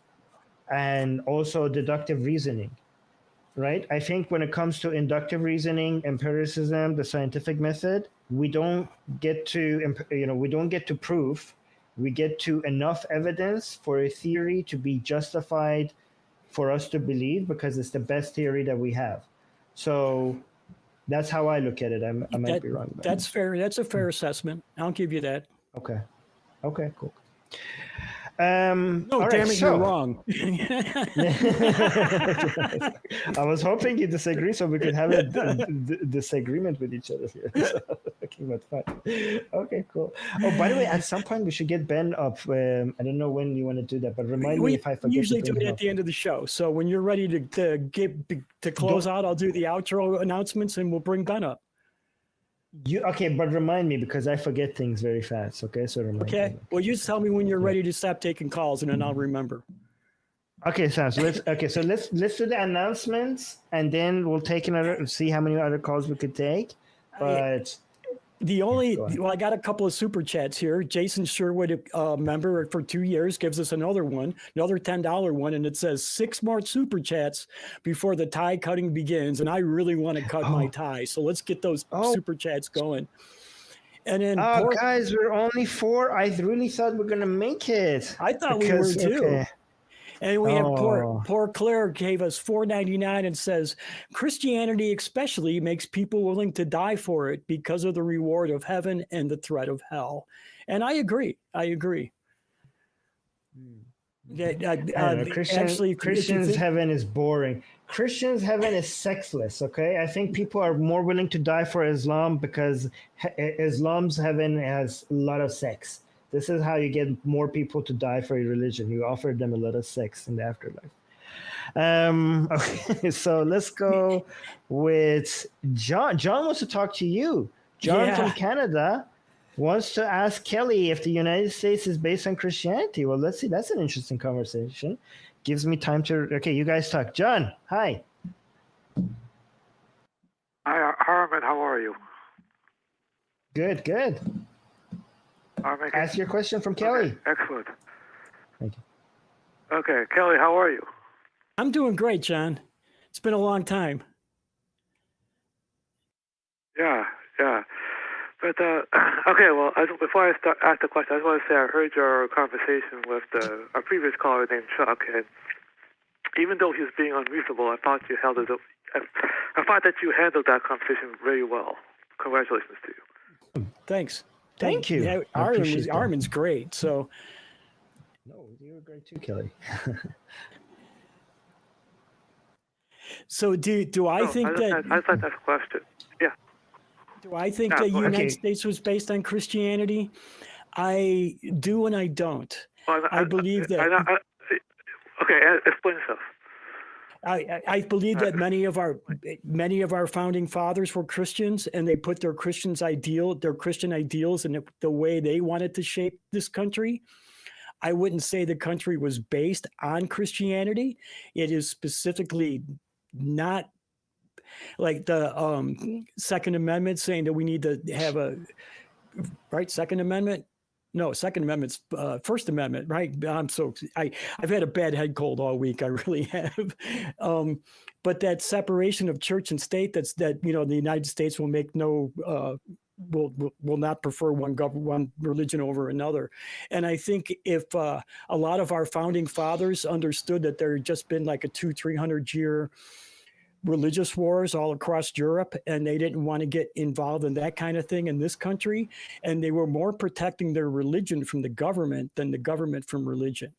and also deductive reasoning, right? I think when it comes to inductive reasoning, empiricism, the scientific method, we don't get to proof. We get to enough evidence for a theory to be justified for us to believe, because it's the best theory that we have. So that's how I look at it. I might be wrong. That's fair. That's a fair assessment. I'll give you that. Okay, cool. No, damn it, you're wrong. I was hoping you disagree so we could have a disagreement with each other here. Okay, but fine. Okay, cool. Oh, by the way, at some point we should get Ben up. I don't know when you want to do that, but remind me if I forget. We usually do it at the end of the show. So when you're ready to close out, I'll do the outro announcements and we'll bring Ben up. Okay, but remind me, because I forget things very fast. Okay, so remind me. Well, you just tell me when you're ready to stop taking calls, and then I'll remember. Okay, so let's do the announcements, and then we'll take see how many other calls we could take. But I got a couple of super chats here. Jason Sherwood, member for 2 years, gives us another $10 one, and it says 6 more super chats before the tie cutting begins. And I really want to cut my tie, so let's get those super chats going. And then, guys, we're only 4. I really thought we're gonna make it. I thought we were too. Okay. And we have poor Claire gave us $4.99 and says, Christianity especially makes people willing to die for it because of the reward of heaven and the threat of hell. And I agree. Christians' heaven is boring. Christians' heaven is sexless. Okay, I think people are more willing to die for Islam because Islam's heaven has a lot of sex. This is how you get more people to die for your religion. You offer them a lot of sex in the afterlife. Okay, so let's go with John. John wants to talk to you. John from Canada wants to ask Kelley if the United States is based on Christianity. Well, let's see. That's an interesting conversation. Gives me time to... Okay, you guys talk. John, hi. Hi, Armin. How are you? Good. Ask your question from Kelley. Okay, excellent. Thank you. Okay, Kelley, how are you? I'm doing great, John. It's been a long time. Yeah. But, okay, well, before I ask the question, I just want to say I heard your conversation with a previous caller named Chuck, and even though he was being unreasonable, I thought you handled that conversation very well. Congratulations to you. Thanks. Thank you. Yeah, Armin's great. So, no, you were great too, Kelley. So do I think that... I'd like to ask a question. Yeah. Do I think the United States was based on Christianity? I do and I don't. Well, I believe that... Okay, explain yourself. I believe that many of our founding fathers were Christians, and they put their Christian ideals in the way they wanted to shape this country. I wouldn't say the country was based on Christianity. It is specifically not like the Second Amendment saying that we need to have a Second Amendment. No, Second Amendment's First Amendment, right? I've had a bad head cold all week. I really have. But that separation of church and state, that the United States will make no will not prefer one religion over another. And I think if a lot of our founding fathers understood that there had just been like a 200-300 year religious wars all across Europe, and they didn't want to get involved in that kind of thing in this country. And they were more protecting their religion from the government than the government from religion.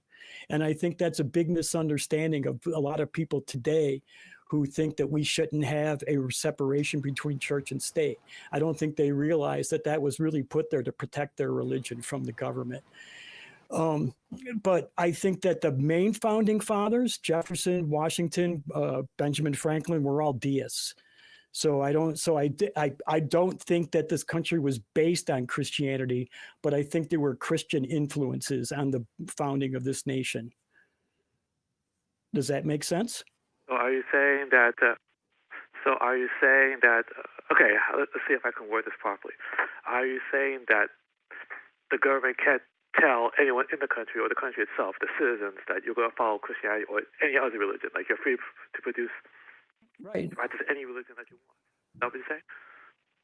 And I think that's a big misunderstanding of a lot of people today who think that we shouldn't have a separation between church and state. I don't think they realize that that was really put there to protect their religion from the government. But I think that the main founding fathers, Jefferson, Washington, Benjamin Franklin, were all deists. So I don't think that this country was based on Christianity, but I think there were Christian influences on the founding of this nation. Does that make sense? So are you saying that? Okay, let's see if I can word this properly. Are you saying that the government can't tell anyone in the country or the country itself, the citizens, that you're going to follow Christianity or any other religion? Like, you're free to practice any religion that you want. Is that what you're saying?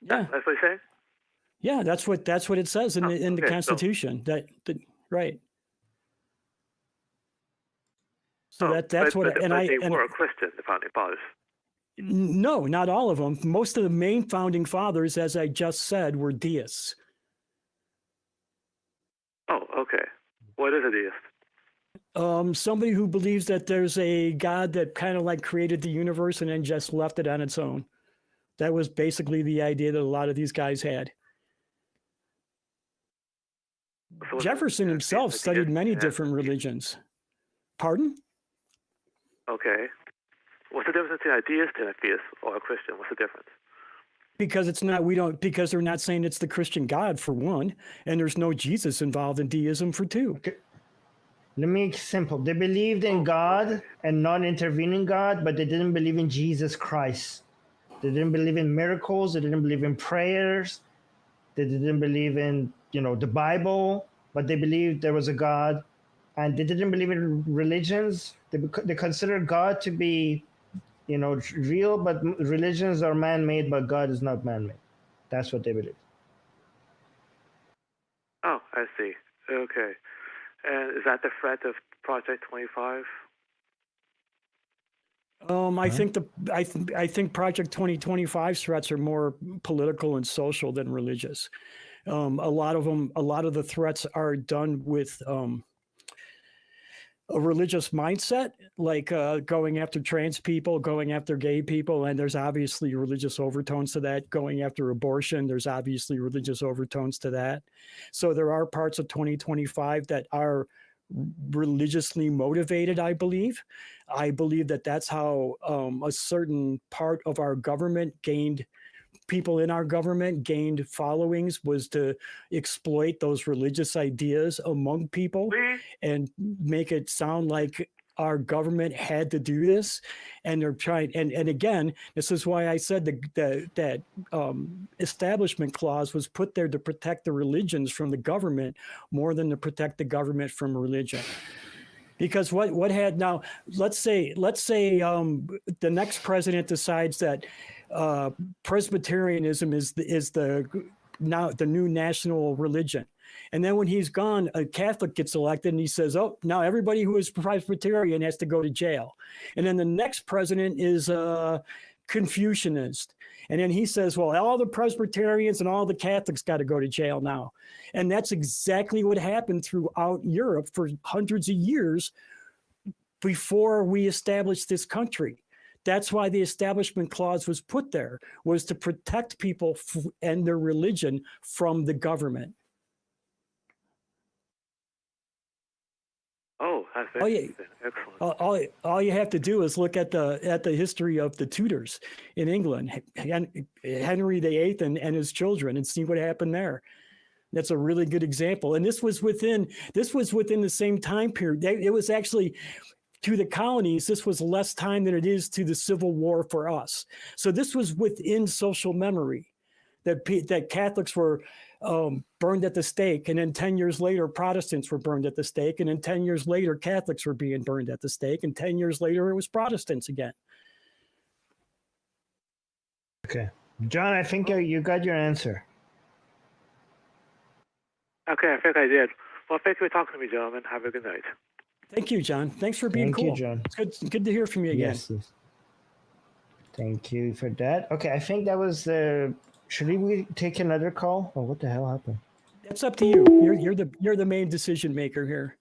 Yeah, that's what you're saying. Yeah, that's what it says in the Constitution. Right. So that's what. They were a Christian, the founding fathers. No, not all of them. Most of the main founding fathers, as I just said, were deists. Oh, okay. What is a deist? Somebody who believes that there's a God that kind of like created the universe and then just left it on its own. That was basically the idea that a lot of these guys had. So Jefferson himself studied many different religions. Pardon? Okay. What's the difference between a deist and a theist or a Christian? What's the difference? Because they're not saying it's the Christian God, for one, and there's no Jesus involved in deism, for two. Okay. Let me make it simple. They believed in God and non-intervening God, but they didn't believe in Jesus Christ. They didn't believe in miracles. They didn't believe in prayers. They didn't believe in, the Bible, but they believed there was a God, and they didn't believe in religions. They considered God to be real, but religions are man-made, but God is not man-made. That's what they believe. Oh, I see. Okay. And is that the threat of Project 25? I think Project 2025's threats are more political and social than religious. A lot of the threats are done with a religious mindset, like going after trans people, going after gay people, and there's obviously religious overtones to that. Going after abortion, there's obviously religious overtones to that. So there are parts of 2025 that are religiously motivated, I believe. I believe that that's how a certain part of our government people in our government gained followings, was to exploit those religious ideas among people and make it sound like our government had to do this. And they're trying, and again, this is why I said that establishment clause was put there to protect the religions from the government more than to protect the government from religion. Because what had now, let's say the next president decides that Presbyterianism is the new national religion, and then when he's gone, a Catholic gets elected, and he says, "Oh, now everybody who is Presbyterian has to go to jail." And then the next president is Confucianist, and then he says, "Well, all the Presbyterians and all the Catholics got to go to jail now." And that's exactly what happened throughout Europe for hundreds of years before we established this country. That's why the Establishment Clause was put there, was to protect people and their religion from the government. Oh, that's excellent. All you have to do is look at the history of the Tudors in England, Henry VIII and his children, and see what happened there. That's a really good example. And this was within the same time period. It was actually, to the colonies, this was less time than it is to the Civil War for us. So this was within social memory. that Catholics were burned at the stake, and then 10 years later, Protestants were burned at the stake, and then 10 years later, Catholics were being burned at the stake, and 10 years later, it was Protestants again. Okay. John, I think you got your answer. Okay, I think I did. Well, thank you for talking to me, gentlemen. Have a good night. Thank you, John. Thanks for being Thank cool. you, John. It's good to hear from you again. Yes. Thank you for that. Okay, I think that was the. Should we take another call? Oh, what the hell happened? It's up to you. You're the main decision maker here.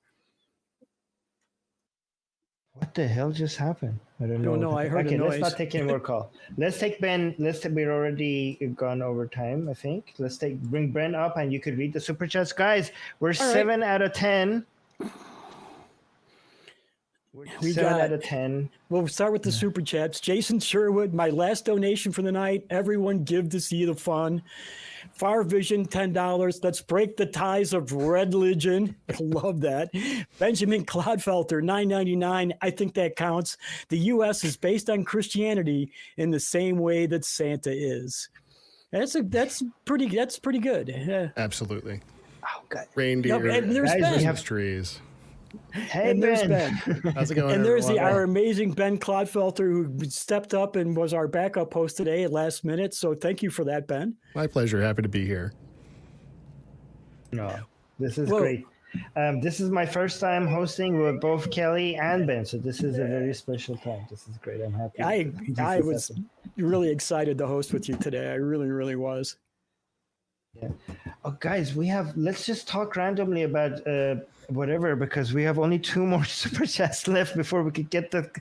What the hell just happened? I don't know. No, I heard a Okay, noise. let's not take any more call. Let's take Ben. We're already gone over time, I think. Bring Ben up, and you could read the super chats, guys. We're 7 out of 10. We 7 out of 10. We'll start with the super chats. Jason Sherwood, my last donation for the night. Everyone give to see the fun. Far Vision, $10. Let's break the ties of religion. I love that. Benjamin Clodfelter, $9.99. I think that counts. The U.S. is based on Christianity in the same way that Santa is. That's pretty good. Yeah. Absolutely. Oh, God. Reindeer, And there's Guys, Ben. Christmas trees. Hey, And there's Ben. How's it going? And there's everyone? our amazing Ben Clodfelter, who stepped up and was our backup host today at last minute. So thank you for that, Ben. My pleasure. Happy to be here. No, this is Well- great. This is my first time hosting with both Kelley and Ben, so this is a very special time. This is great. I'm happy. I was really excited to host with you today. I really, really was. Yeah. Oh, guys, let's just talk randomly about whatever, because we have only 2 more super chats left before we could get the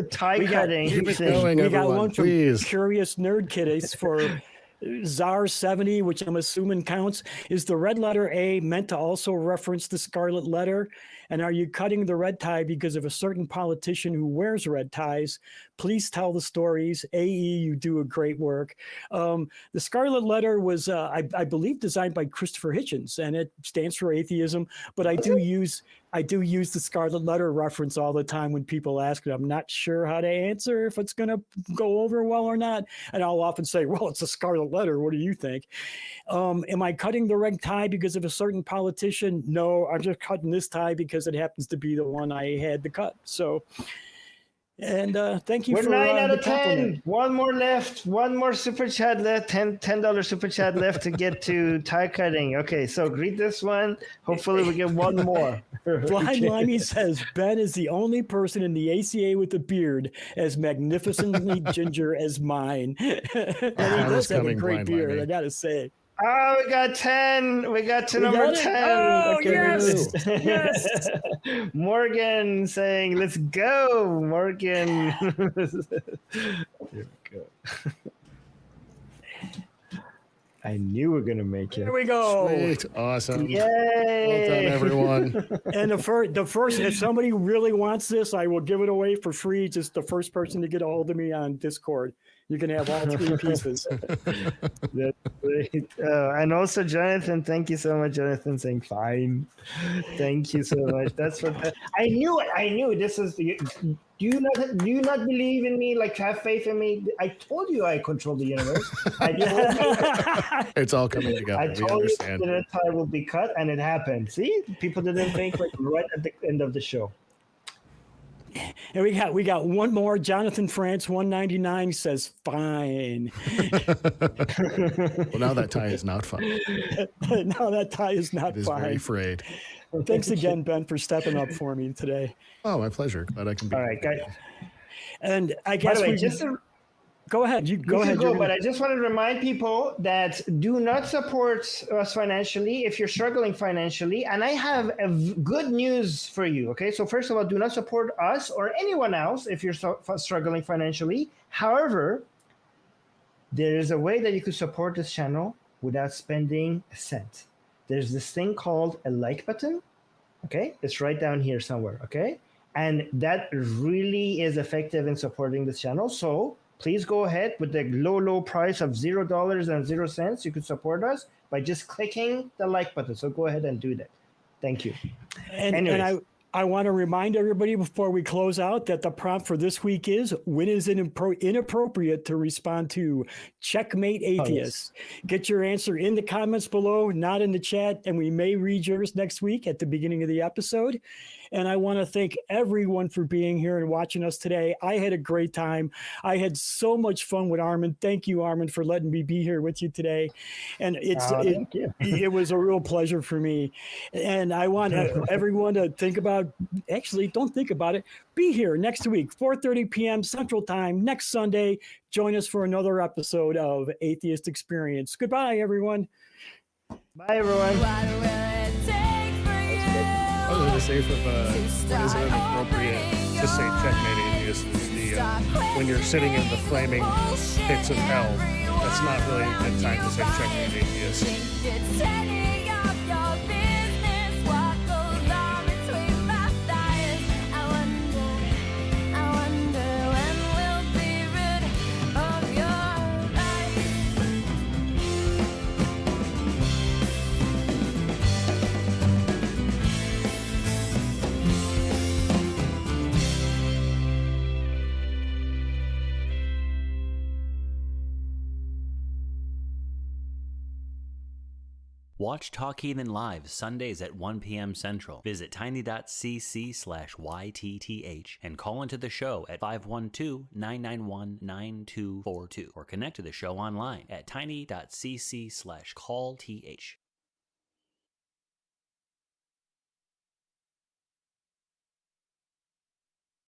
tie cutting. keep it thing. going. We got everyone, one from please. Curious Nerd Kiddies for Czar 70, which I'm assuming counts. Is the red letter A meant to also reference the scarlet letter? And are you cutting the red tie because of a certain politician who wears red ties? Please tell the stories. AE, you do a great work. The scarlet letter was, I believe, designed by Christopher Hitchens, and it stands for atheism. But I do use the scarlet letter reference all the time when people ask, and I'm not sure how to answer if it's going to go over well or not. And I'll often say, well, it's a scarlet letter. What do you think? Am I cutting the red tie because of a certain politician? No, I'm just cutting this tie because it happens to be the one I had to cut. So, and thank you We're for 9 out the of 10. compliment. One more left. One more super chat left. $10 super chat left to get to tie cutting. Okay, so read this one. Hopefully we get one more. Blind Limey says Ben is the only person in the ACA with a beard as magnificently ginger as mine. And he does have a coming, great Blind beard, Limey. I gotta say. Oh, we got 10. We got to number got it? 10. Oh, Okay, yes. yes. Morgan saying, let's go, Morgan. Here we go. I knew we were going to make it. Here we go. Sweet. Awesome. Yay. Well done, everyone. And the first, if somebody really wants this, I will give it away for free. Just the first person to get a hold of me on Discord. You can have all 3 pieces. That's great. And also, Jonathan, thank you so much, Jonathan, saying fine. Thank you so much. That's what I knew it. I knew this is the. Do you not believe in me? Like, have faith in me? I told you I control the universe. I told you. It's all coming together. I We told you understand. that a tie will be cut, and it happened. See, people didn't think like right at the end of the show. And we got one more. Jonathan France 199 says fine. Well, now that tie is not fun. No, that tie is not It is very fine. frayed. Thanks again, Ben, for stepping up for me today. Oh, my pleasure. Glad I can be All right, here. guys. And I By guess the way, we just to go ahead. You go ahead. but I just want to remind people that do not support us financially if you're struggling financially. And I have good news for you. Okay, so first of all, do not support us or anyone else if you're struggling financially. However, there is a way that you could support this channel without spending a cent. There's this thing called a like button. Okay, it's right down here somewhere. Okay, and that really is effective in supporting this channel. So please go ahead with the low price of $0.00. You could support us by just clicking the like button. So go ahead and do that. Thank you. And Anyways. I want to remind everybody before we close out that the prompt for this week is, when is it inappropriate to respond to checkmate atheists? Get your answer in the comments below, not in the chat, and we may read yours next week at the beginning of the episode. And I want to thank everyone for being here and watching us today. I had a great time. I had so much fun with Armin. Thank you, Armin, for letting me be here with you today. And Thank you. it was a real pleasure for me. And I want everyone to think about, actually, don't think about it. Be here next week, 4:30 p.m. Central Time, next Sunday. Join us for another episode of Atheist Experience. Goodbye, everyone. Bye, everyone. I was going to say, when is it inappropriate to say checkmate atheist is when you're sitting in the flaming pits of hell. That's not really a good time to say checkmate atheist. Watch Talk Heathen live Sundays at 1 p.m. Central. Visit tiny.cc/YTTH and call into the show at 512-991-9242 or connect to the show online at tiny.cc/callth.